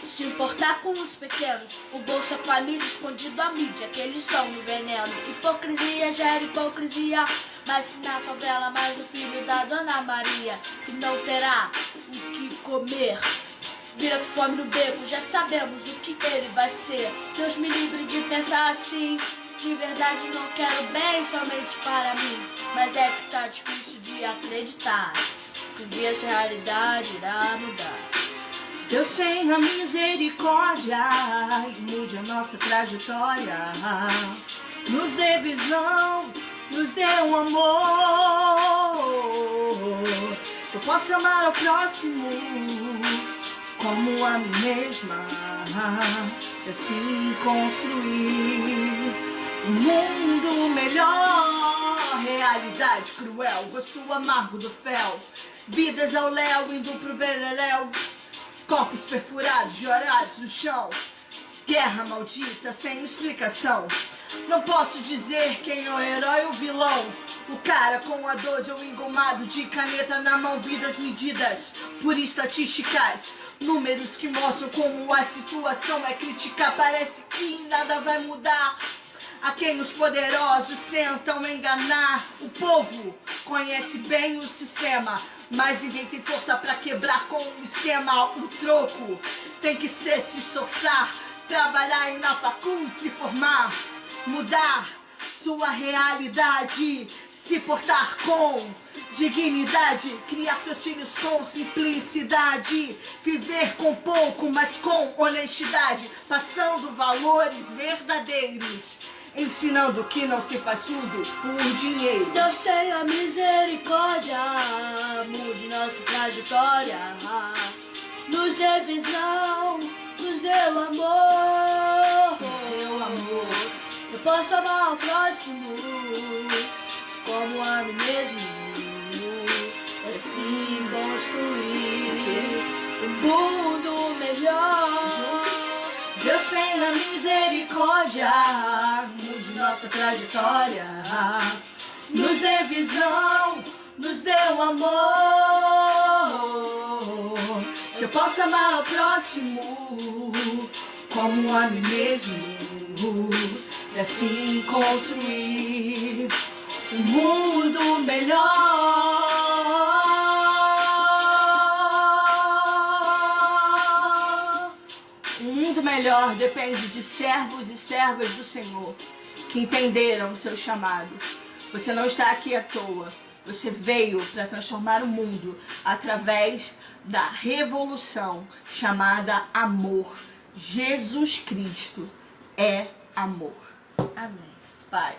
Se importar com os pequenos, o Bolsa Família escondido à mídia, que eles estão no veneno. Hipocrisia gera hipocrisia, mas se na favela mais o filho da Dona Maria, que não terá o que comer, vira com fome no beco, já sabemos o que ele vai ser. Deus me livre de pensar assim, de verdade não quero bem somente para mim, mas é que tá difícil de acreditar que um dia essa realidade irá mudar. Deus tenha misericórdia e mude a nossa trajetória. Nos dê visão, nos dê um amor. Eu posso amar ao próximo como a mim mesma. E assim construir um mundo melhor. Realidade cruel, gosto amargo do fel. Vidas ao léu, indo pro beleléu. Copos perfurados, jorados no chão. Guerra maldita, sem explicação. Não posso dizer quem é o herói ou o vilão. O cara com a 12 ou engomado de caneta na mão. Vidas medidas por estatísticas. Números que mostram como a situação é crítica. Parece que nada vai mudar. A quem os poderosos tentam enganar. O povo conhece bem o sistema, mas ninguém tem força pra quebrar com o esquema. O troco tem que ser se esforçar, trabalhar e na facul se formar, mudar sua realidade, se portar com dignidade, criar seus filhos com simplicidade, viver com pouco, mas com honestidade, passando valores verdadeiros, ensinando que não se faz tudo por dinheiro. Deus tenha misericórdia, mude nossa trajetória, nos dê visão, nos dê o amor. Eu posso amar o próximo como a mim mesmo, assim construir um mundo melhor. Deus tenha misericórdia, mude nossa trajetória, nos dê visão, nos dê um amor. Que eu possa amar o próximo como a mim mesmo, e assim construir um mundo melhor. Um mundo melhor depende de servos e servas do Senhor que entenderam o seu chamado. Você não está aqui à toa. Você veio para transformar o mundo através da revolução chamada amor. Jesus Cristo é amor. Amém. Paz.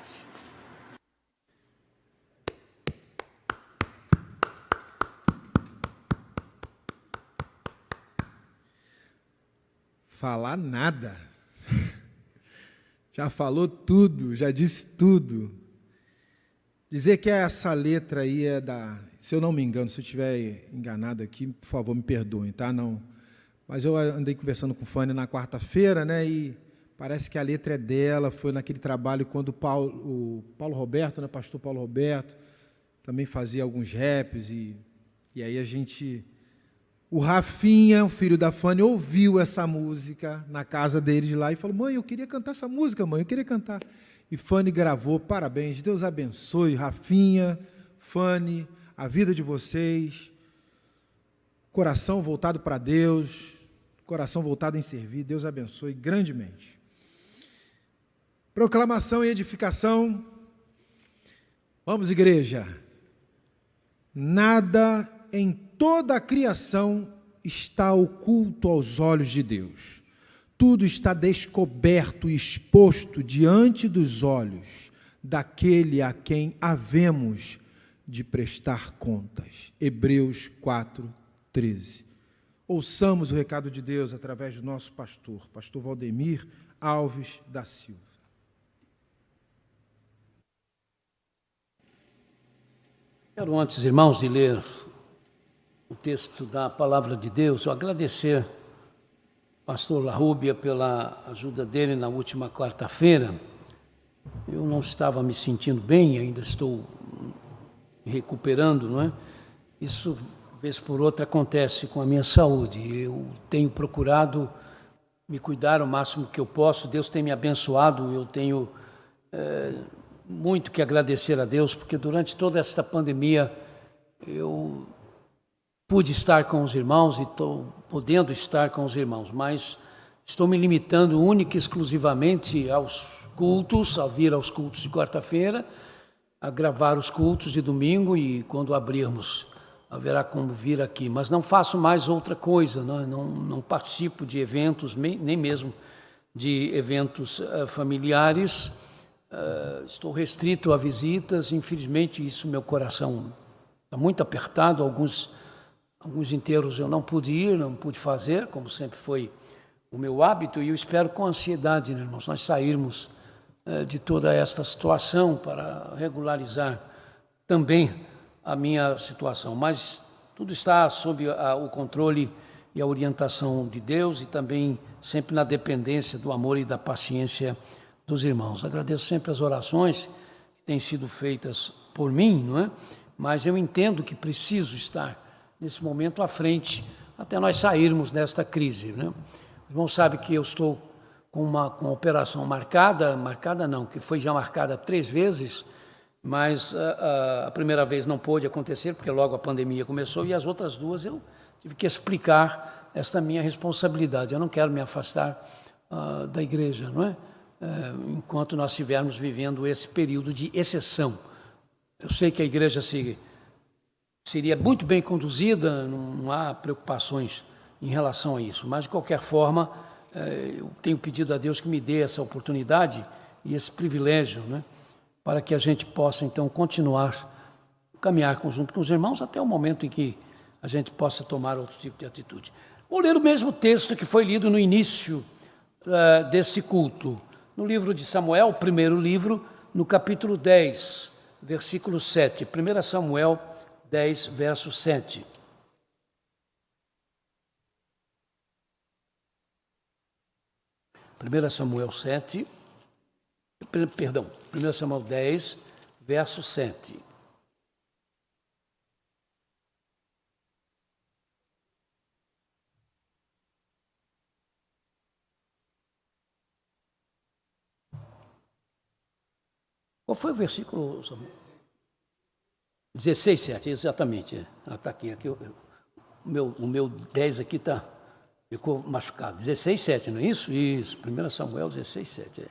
Falar nada. Já falou tudo, já disse tudo. Dizer que essa letra aí é da... Se eu não me engano, se eu estiver enganado aqui, por favor, me perdoem, tá? Não. Mas eu andei conversando com o Fanny na quarta-feira, né? E parece que a letra é dela, foi naquele trabalho quando o Paulo Roberto, né? Pastor Paulo Roberto, também fazia alguns raps, e aí a gente... O Rafinha, o filho da Fanny, ouviu essa música na casa dele de lá e falou: mãe, eu queria cantar essa música, mãe, eu queria cantar. E Fanny gravou, parabéns, Deus abençoe, Rafinha, Fanny, a vida de vocês, coração voltado para Deus, coração voltado em servir, Deus abençoe grandemente. Proclamação e edificação. Vamos, igreja. Nada em toda a criação está oculto aos olhos de Deus. Tudo está descoberto e exposto diante dos olhos daquele a quem havemos de prestar contas. Hebreus 4:13. Ouçamos o recado de Deus através do nosso pastor Valdemir Alves da Silva. Quero, antes, irmãos, de ler o texto da Palavra de Deus, eu agradecer ao pastor Larrúbia pela ajuda dele na última quarta-feira. Eu não estava me sentindo bem, ainda estou me recuperando, não é? Isso, vez por outra, acontece com a minha saúde. Eu tenho procurado me cuidar o máximo que eu posso. Deus tem me abençoado, eu tenho muito que agradecer a Deus, porque durante toda esta pandemia eu pude estar com os irmãos e estou podendo estar com os irmãos, mas estou me limitando única e exclusivamente aos cultos, a vir aos cultos de quarta-feira, a gravar os cultos de domingo, e quando abrirmos haverá como vir aqui, mas não faço mais outra coisa, não participo de eventos, nem mesmo de eventos familiares, estou restrito a visitas, infelizmente isso meu coração está muito apertado, alguns enterros eu não pude ir, não pude fazer, como sempre foi o meu hábito, e eu espero com ansiedade, né, irmãos, nós sairmos de toda esta situação para regularizar também a minha situação, mas tudo está sob o controle e a orientação de Deus e também sempre na dependência do amor e da paciência dos irmãos. Agradeço sempre as orações que têm sido feitas por mim, não é? Mas eu entendo que preciso estar nesse momento à frente até nós sairmos desta crise, né? O irmão sabe que eu estou com uma operação marcada não, que foi já marcada 3 vezes, mas a primeira vez não pôde acontecer, porque logo a pandemia começou, e as outras 2 eu tive que explicar esta minha responsabilidade. Eu não quero me afastar da igreja, não é? Enquanto nós estivermos vivendo esse período de exceção. Eu sei que a igreja seria muito bem conduzida, não há preocupações em relação a isso, mas de qualquer forma, eu tenho pedido a Deus que me dê essa oportunidade e esse privilégio, né? Para que a gente possa, então, caminhar junto com os irmãos até o momento em que a gente possa tomar outro tipo de atitude. Vou ler o mesmo texto que foi lido no início deste culto, no livro de Samuel, primeiro livro, no capítulo 10, versículo 7. 1 Samuel 10, verso 7. Primeira Samuel 7, perdão, 1 Samuel 10, verso 7. Qual foi o versículo? 16, 7, exatamente. Está aqui. O meu 10 aqui ficou machucado. 16, 7, não é isso? Isso, 1 Samuel 16, 7.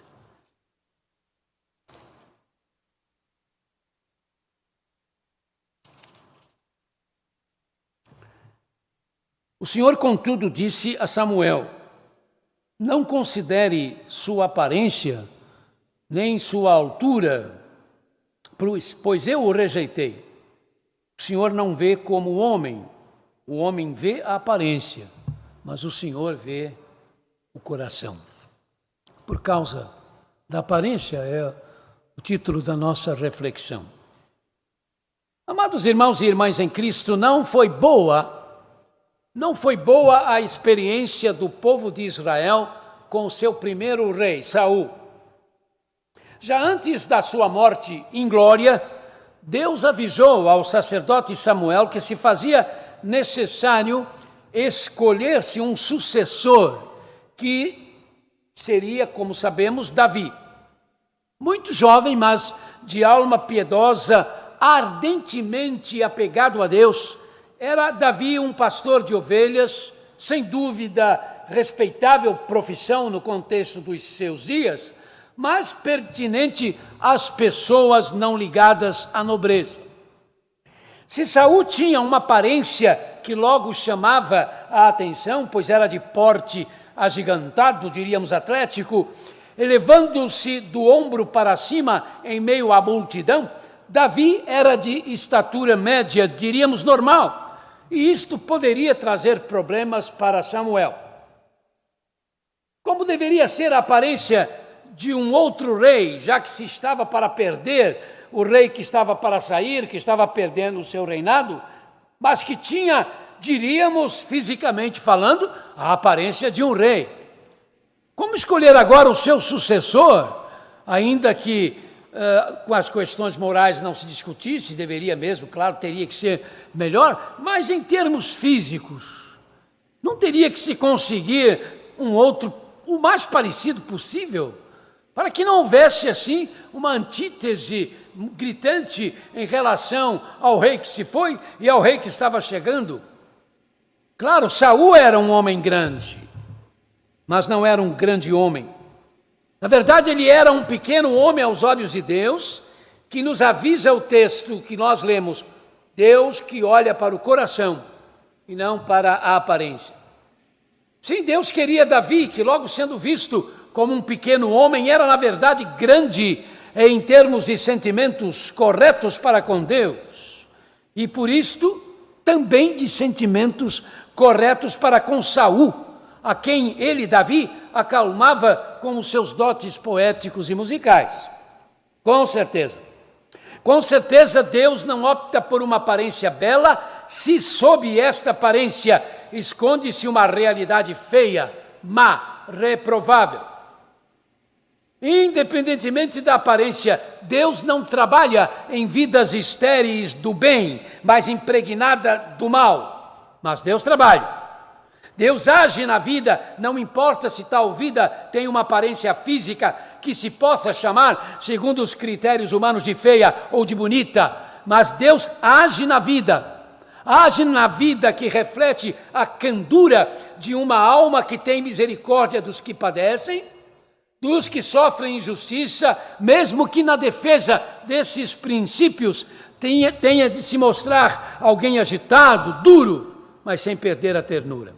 O Senhor, contudo, disse a Samuel: não considere sua aparência, nem sua altura, pois eu o rejeitei. O Senhor não vê como o homem vê a aparência, mas o Senhor vê o coração. Por causa da aparência é o título da nossa reflexão. Amados irmãos e irmãs em Cristo, não foi boa a experiência do povo de Israel com o seu primeiro rei, Saul. Já antes da sua morte em glória, Deus avisou ao sacerdote Samuel que se fazia necessário escolher-se um sucessor, que seria, como sabemos, Davi. Muito jovem, mas de alma piedosa, ardentemente apegado a Deus, era Davi um pastor de ovelhas, sem dúvida respeitável profissão no contexto dos seus dias, mas pertinente às pessoas não ligadas à nobreza. Se Saul tinha uma aparência que logo chamava a atenção, pois era de porte agigantado, diríamos atlético, elevando-se do ombro para cima em meio à multidão, Davi era de estatura média, diríamos normal, e isto poderia trazer problemas para Samuel. Como deveria ser a aparência de um outro rei, já que se estava para perder o rei que estava para sair, que estava perdendo o seu reinado, mas que tinha, diríamos, fisicamente falando, a aparência de um rei. Como escolher agora o seu sucessor, ainda que com as questões morais não se discutisse, deveria mesmo, claro, teria que ser melhor, mas em termos físicos, não teria que se conseguir um outro, o mais parecido possível, para que não houvesse assim uma antítese gritante em relação ao rei que se foi e ao rei que estava chegando. Claro, Saul era um homem grande, mas não era um grande homem. Na verdade, ele era um pequeno homem aos olhos de Deus, que nos avisa o texto que nós lemos Deus que olha para o coração e não para a aparência. Sim, Deus queria Davi, que logo sendo visto como um pequeno homem, era na verdade grande em termos de sentimentos corretos para com Deus. E por isto, também de sentimentos corretos para com Saul, a quem ele, Davi, acalmava com os seus dotes poéticos e musicais. Com certeza. Com certeza Deus não opta por uma aparência bela, se sob esta aparência esconde-se uma realidade feia, má, reprovável. Independentemente da aparência, Deus não trabalha em vidas estéreis do bem, mas impregnada do mal. Mas Deus trabalha. Deus age na vida, não importa se tal vida tem uma aparência física que se possa chamar, segundo os critérios humanos, de feia ou de bonita, mas Deus age na vida que reflete a candura de uma alma que tem misericórdia dos que padecem, dos que sofrem injustiça, mesmo que na defesa desses princípios tenha de se mostrar alguém agitado, duro, mas sem perder a ternura.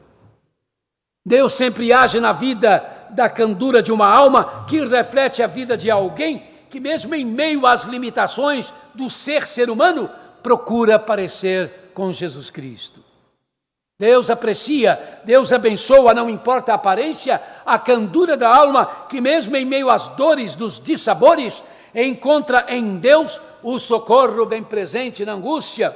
Deus sempre age na vida da candura de uma alma que reflete a vida de alguém que, mesmo em meio às limitações do ser humano, procura parecer com Jesus Cristo. Deus aprecia, Deus abençoa, não importa a aparência, a candura da alma que, mesmo em meio às dores dos dissabores, encontra em Deus o socorro bem presente na angústia,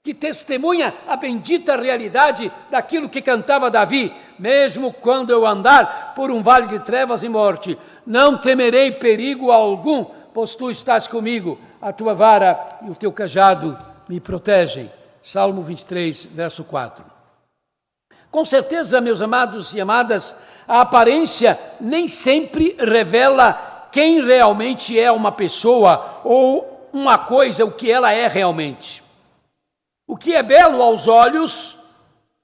que testemunha a bendita realidade daquilo que cantava Davi: mesmo quando eu andar por um vale de trevas e morte, não temerei perigo algum, pois tu estás comigo, a tua vara e o teu cajado me protegem. Salmo 23, verso 4. Com certeza, meus amados e amadas, a aparência nem sempre revela quem realmente é uma pessoa ou uma coisa, o que ela é realmente. O que é belo aos olhos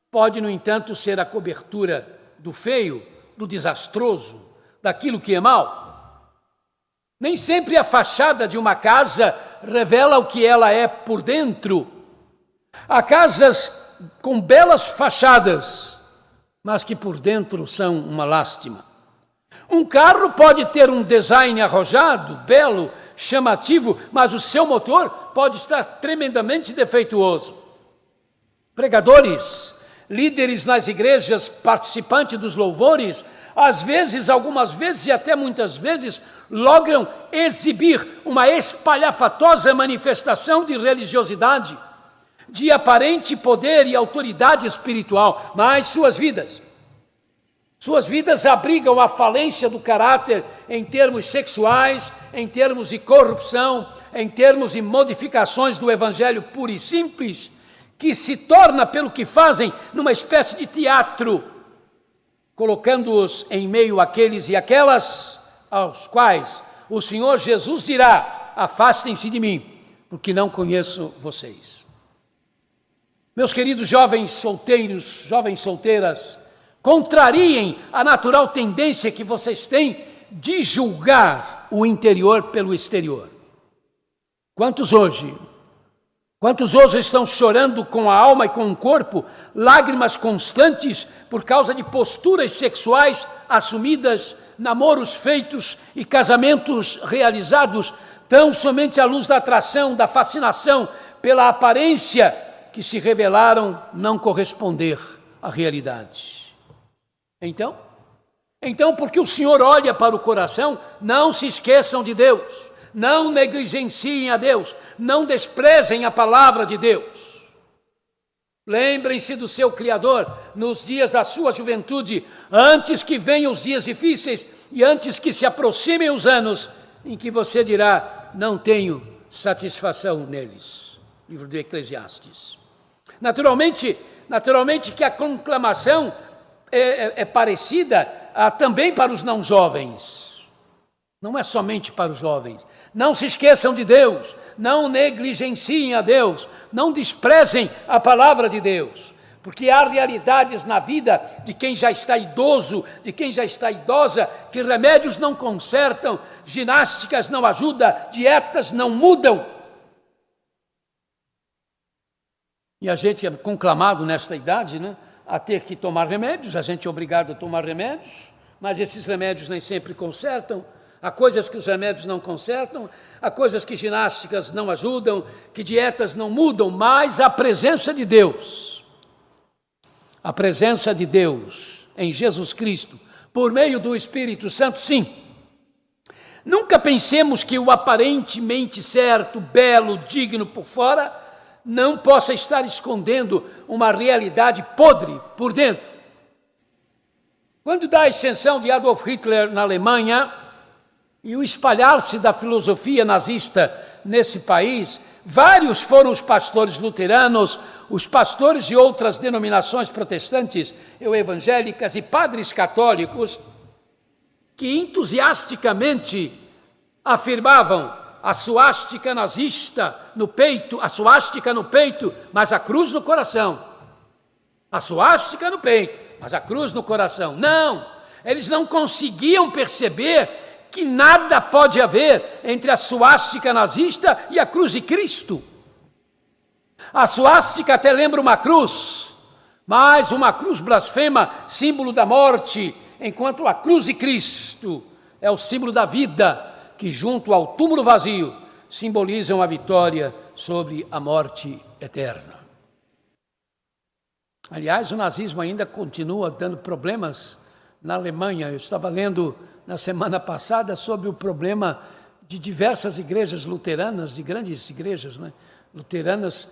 pode, no entanto, ser a cobertura do feio, do desastroso, daquilo que é mal. Nem sempre a fachada de uma casa revela o que ela é por dentro. Há casas com belas fachadas, mas que por dentro são uma lástima. Um carro pode ter um design arrojado, belo, chamativo, mas o seu motor pode estar tremendamente defeituoso. Pregadores, líderes nas igrejas, participantes dos louvores, às vezes, algumas vezes e até muitas vezes, logram exibir uma espalhafatosa manifestação de religiosidade, de aparente poder e autoridade espiritual, mas suas vidas abrigam a falência do caráter em termos sexuais, em termos de corrupção, em termos de modificações do evangelho puro e simples, que se torna, pelo que fazem, numa espécie de teatro, colocando-os em meio àqueles e aquelas aos quais o Senhor Jesus dirá: afastem-se de mim, porque não conheço vocês. Meus queridos jovens solteiros, jovens solteiras, contrariem a natural tendência que vocês têm de julgar o interior pelo exterior. Quantos hoje estão chorando com a alma e com o corpo, lágrimas constantes por causa de posturas sexuais assumidas, namoros feitos e casamentos realizados, tão somente à luz da atração, da fascinação pela aparência, que se revelaram não corresponder à realidade. Então, porque o Senhor olha para o coração, não se esqueçam de Deus, não negligenciem a Deus, não desprezem a palavra de Deus. Lembrem-se do seu Criador nos dias da sua juventude, antes que venham os dias difíceis e antes que se aproximem os anos em que você dirá: não tenho satisfação neles. Livro de Eclesiastes. Naturalmente que a conclamação é parecida também para os não jovens. Não é somente para os jovens. Não se esqueçam de Deus, não negligenciem a Deus, não desprezem a palavra de Deus, porque há realidades na vida de quem já está idoso, de quem já está idosa, que remédios não consertam, ginásticas não ajudam, dietas não mudam. E a gente é conclamado nesta idade, né, a ter que tomar remédios, a gente é obrigado a tomar remédios, mas esses remédios nem sempre consertam. Há coisas que os remédios não consertam, há coisas que ginásticas não ajudam, que dietas não mudam, mas a presença de Deus em Jesus Cristo, por meio do Espírito Santo, sim. Nunca pensemos que o aparentemente certo, belo, digno por fora, não possa estar escondendo uma realidade podre por dentro. Quando da ascensão de Adolf Hitler na Alemanha e o espalhar-se da filosofia nazista nesse país, vários foram os pastores luteranos, os pastores de outras denominações protestantes ou evangélicas e padres católicos que entusiasticamente afirmavam a suástica nazista no peito, a suástica no peito, mas a cruz no coração. A suástica no peito, mas a cruz no coração. Não, eles não conseguiam perceber que nada pode haver entre a suástica nazista e a cruz de Cristo. A suástica até lembra uma cruz, mas uma cruz blasfema, símbolo da morte, enquanto a cruz de Cristo é o símbolo da vida, que junto ao túmulo vazio simbolizam a vitória sobre a morte eterna. Aliás, o nazismo ainda continua dando problemas na Alemanha. Eu estava lendo na semana passada sobre o problema de diversas igrejas luteranas, de grandes igrejas, né, luteranas,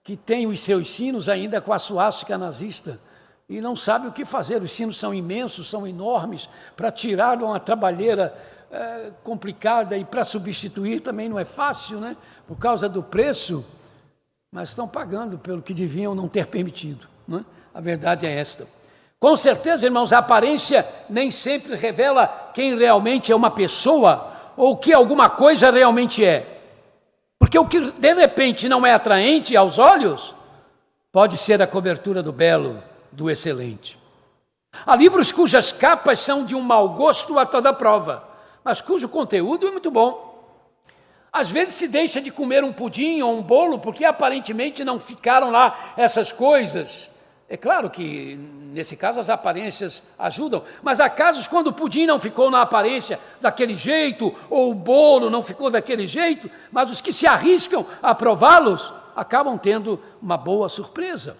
que têm os seus sinos ainda com a suástica nazista e não sabem o que fazer. Os sinos são imensos, são enormes, para tirar uma trabalheira complicada e para substituir também não é fácil, né, por causa do preço, mas estão pagando pelo que deviam não ter permitido, né? A verdade é esta. Com certeza, irmãos, a aparência nem sempre revela quem realmente é uma pessoa ou o que alguma coisa realmente é. Porque o que de repente não é atraente aos olhos, pode ser a cobertura do belo, do excelente. Há livros cujas capas são de um mau gosto a toda prova, mas cujo conteúdo é muito bom. Às vezes se deixa de comer um pudim ou um bolo porque aparentemente não ficaram lá essas coisas. É claro que nesse caso as aparências ajudam, mas há casos quando o pudim não ficou na aparência daquele jeito, ou o bolo não ficou daquele jeito, mas os que se arriscam a prová-los acabam tendo uma boa surpresa.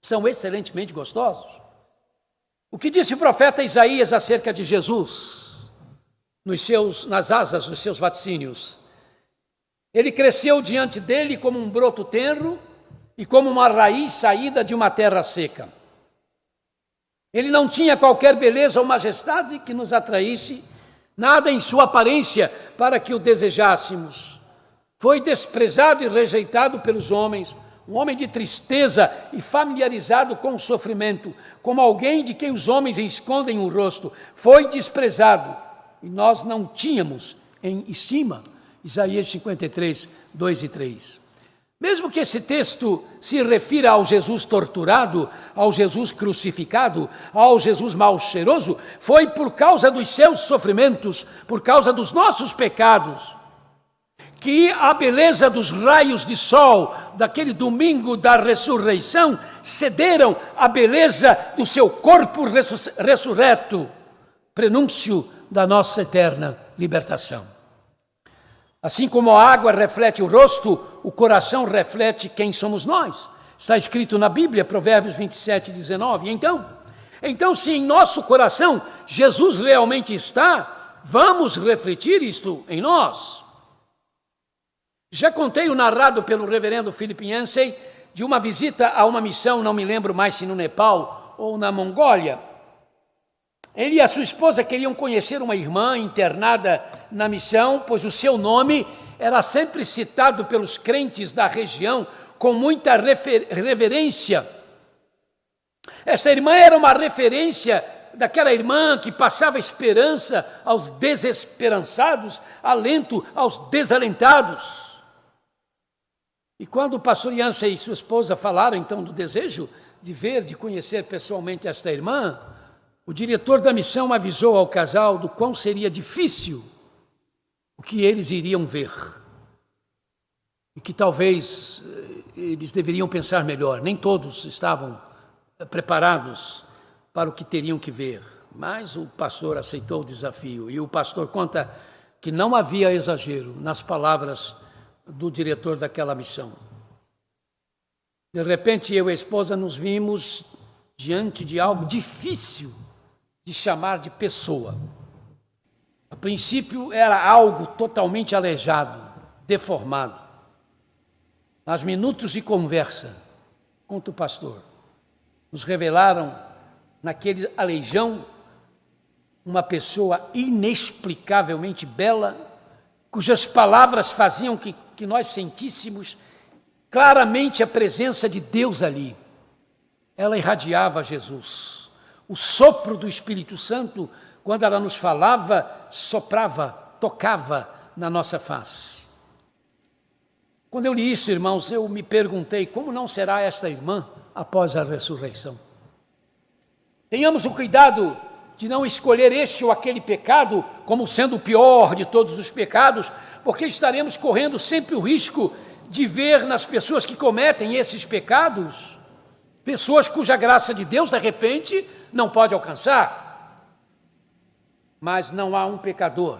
São excelentemente gostosos. O que disse o profeta Isaías acerca de Jesus nas asas dos seus vaticínios? Ele cresceu diante dele como um broto tenro e como uma raiz saída de uma terra seca. Ele não tinha qualquer beleza ou majestade que nos atraísse, nada em sua aparência para que o desejássemos. Foi desprezado e rejeitado pelos homens, um homem de tristeza e familiarizado com o sofrimento, como alguém de quem os homens escondem o rosto. Foi desprezado e nós não tínhamos em estima. Isaías 53, 2 e 3. Mesmo que esse texto se refira ao Jesus torturado, ao Jesus crucificado, ao Jesus mal cheiroso, foi por causa dos seus sofrimentos, por causa dos nossos pecados, que a beleza dos raios de sol daquele domingo da ressurreição cederam à beleza do seu corpo ressurreto, prenúncio da nossa eterna libertação. Assim como a água reflete o rosto, o coração reflete quem somos nós. Está escrito na Bíblia, Provérbios 27, 19. Então, se em nosso coração Jesus realmente está, vamos refletir isto em nós. Já contei o narrado pelo reverendo Philip Yancey de uma visita a uma missão, não me lembro mais se no Nepal ou na Mongólia. Ele e a sua esposa queriam conhecer uma irmã internada na missão, pois o seu nome era sempre citado pelos crentes da região com muita reverência. Essa irmã era uma referência daquela irmã que passava esperança aos desesperançados, alento aos desalentados. E quando o pastor Yancey e sua esposa falaram então do desejo de ver, de conhecer pessoalmente esta irmã, o diretor da missão avisou ao casal do quão seria difícil o que eles iriam ver. E que talvez eles deveriam pensar melhor. Nem todos estavam preparados para o que teriam que ver. Mas o pastor aceitou o desafio. E o pastor conta que não havia exagero nas palavras do diretor daquela missão. De repente, eu e a esposa nos vimos diante de algo difícil de chamar de pessoa. A princípio, era algo totalmente aleijado, deformado. Nas minutos de conversa, conta o pastor, nos revelaram naquele aleijão uma pessoa inexplicavelmente bela, cujas palavras faziam que nós sentíssemos claramente a presença de Deus ali. Ela irradiava Jesus. O sopro do Espírito Santo, quando ela nos falava, soprava, tocava na nossa face. Quando eu li isso, irmãos, eu me perguntei, como não será esta irmã após a ressurreição? Tenhamos o cuidado de não escolher este ou aquele pecado como sendo o pior de todos os pecados, porque estaremos correndo sempre o risco de ver nas pessoas que cometem esses pecados, pessoas cuja graça de Deus, de repente, não pode alcançar. Mas não há um pecador,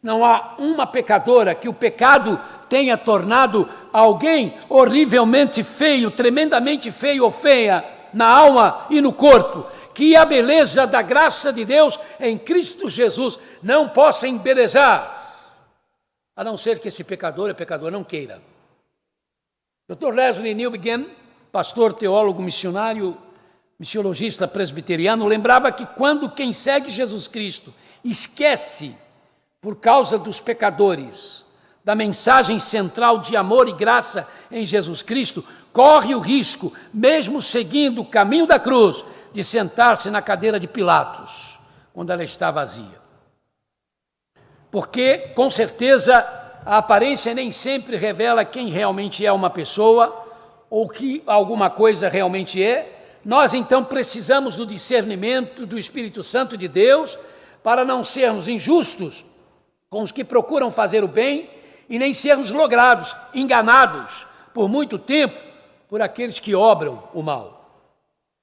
não há uma pecadora que o pecado tenha tornado alguém horrivelmente feio, tremendamente feio ou feia na alma e no corpo, que a beleza da graça de Deus em Cristo Jesus não possa embelezar, a não ser que esse pecador não queira. Dr. Leslie Newbigin, pastor, teólogo, missionário, missiologista presbiteriano, lembrava que quando quem segue Jesus Cristo esquece, por causa dos pecadores, da mensagem central de amor e graça em Jesus Cristo, corre o risco, mesmo seguindo o caminho da cruz, de sentar-se na cadeira de Pilatos, quando ela está vazia. Porque, com certeza, a aparência nem sempre revela quem realmente é uma pessoa, ou que alguma coisa realmente é. Nós, então, precisamos do discernimento do Espírito Santo de Deus, para não sermos injustos com os que procuram fazer o bem, e nem sermos logrados, enganados, por muito tempo, por aqueles que obram o mal.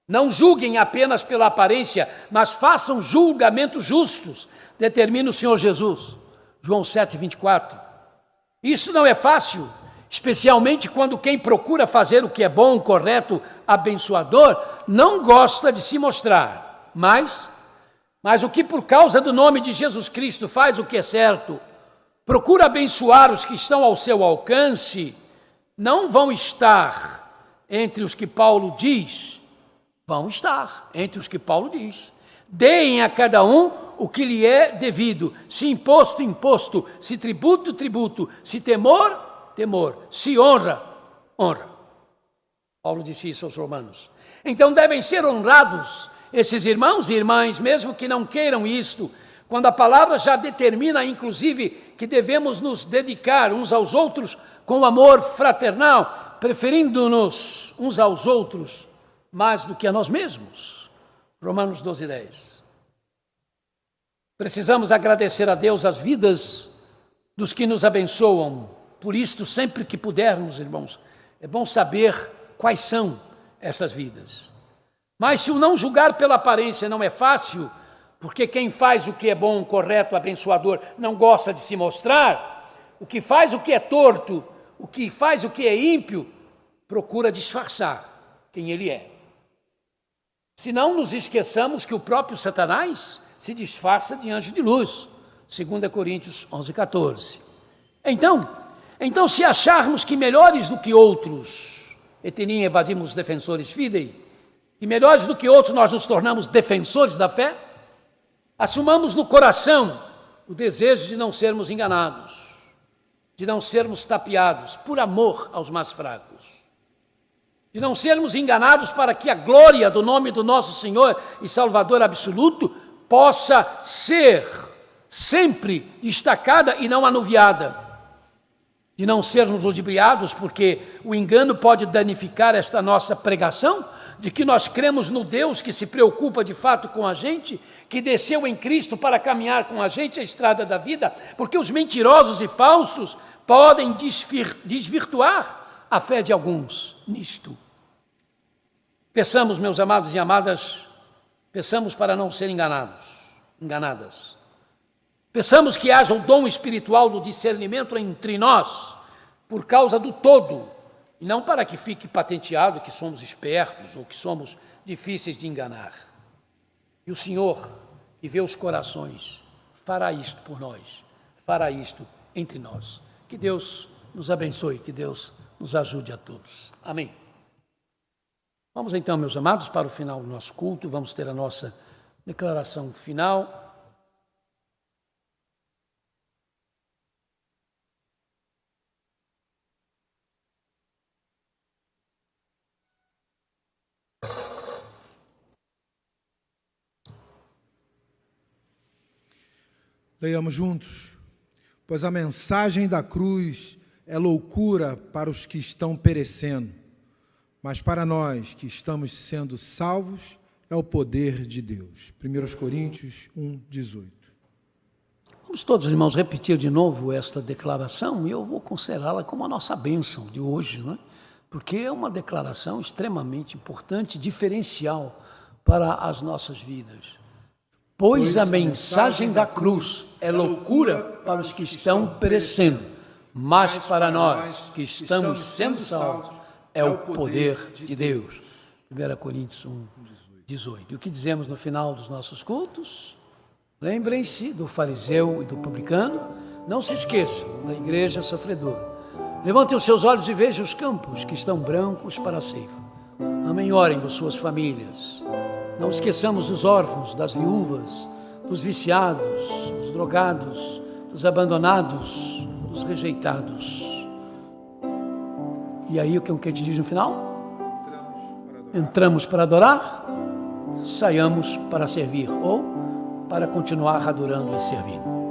Não julguem apenas pela aparência, mas façam julgamentos justos, determina o Senhor Jesus. João 7, 24. Isso não é fácil, especialmente quando quem procura fazer o que é bom, correto, abençoador, não gosta de se mostrar. Mas o que por causa do nome de Jesus Cristo faz o que é certo, procura abençoar os que estão ao seu alcance, não vão estar entre os que Paulo diz, vão estar entre os que Paulo diz. Deem a cada um o que lhe é devido, se imposto, imposto, se tributo, tributo, se temor, temor, se honra, honra. Paulo disse isso aos romanos. Então devem ser honrados esses irmãos e irmãs, mesmo que não queiram isto, quando a palavra já determina, inclusive, que devemos nos dedicar uns aos outros com amor fraternal, preferindo-nos uns aos outros mais do que a nós mesmos. Romanos 12, 10. Precisamos agradecer a Deus as vidas dos que nos abençoam. Por isto, sempre que pudermos, irmãos, é bom saber quais são essas vidas. Mas se o não julgar pela aparência não é fácil, porque quem faz o que é bom, correto, abençoador, não gosta de se mostrar, o que faz o que é torto, o que faz o que é ímpio, procura disfarçar quem ele é. Se não nos esqueçamos que o próprio Satanás se disfarça de anjo de luz, 2 Coríntios 11, 14. Então, se acharmos que melhores do que outros, etenim evadimus defensores fidei, e melhores do que outros nós nos tornamos defensores da fé, assumamos no coração o desejo de não sermos enganados, de não sermos tapeados por amor aos mais fracos, de não sermos enganados para que a glória do nome do nosso Senhor e Salvador absoluto possa ser sempre destacada e não anuviada, de não sermos ludibriados, porque o engano pode danificar esta nossa pregação, de que nós cremos no Deus que se preocupa de fato com a gente, que desceu em Cristo para caminhar com a gente a estrada da vida, porque os mentirosos e falsos podem desvirtuar a fé de alguns nisto. Peçamos, meus amados e amadas, peçamos para não ser enganadas. Peçamos que haja o dom espiritual do discernimento entre nós, por causa do todo, e não para que fique patenteado que somos espertos ou que somos difíceis de enganar. E o Senhor, que vê os corações, fará isto por nós, fará isto entre nós. Que Deus nos abençoe, que Deus nos ajude a todos. Amém. Vamos então, meus amados, para o final do nosso culto, vamos ter a nossa declaração final. Leiamos juntos. Pois a mensagem da cruz é loucura para os que estão perecendo, mas para nós que estamos sendo salvos é o poder de Deus. 1 Coríntios 1:18. Vamos todos, irmãos, repetir de novo esta declaração e eu vou considerá-la como a nossa bênção de hoje, não é? Porque é uma declaração extremamente importante, diferencial para as nossas vidas. Pois a mensagem da cruz é loucura para os que estão perecendo, mas para nós que estamos sendo salvos é o poder de Deus. 1 Coríntios 1:18. E o que dizemos no final dos nossos cultos? Lembrem-se do fariseu e do publicano, não se esqueçam da igreja sofredora. Levantem os seus olhos e vejam os campos que estão brancos para a ceifa. Amém, orem por suas famílias. Não esqueçamos dos órfãos, das viúvas, dos viciados, dos drogados, dos abandonados, dos rejeitados. E aí o que a gente diz no final? Entramos para adorar, saiamos para servir, ou para continuar adorando e servindo.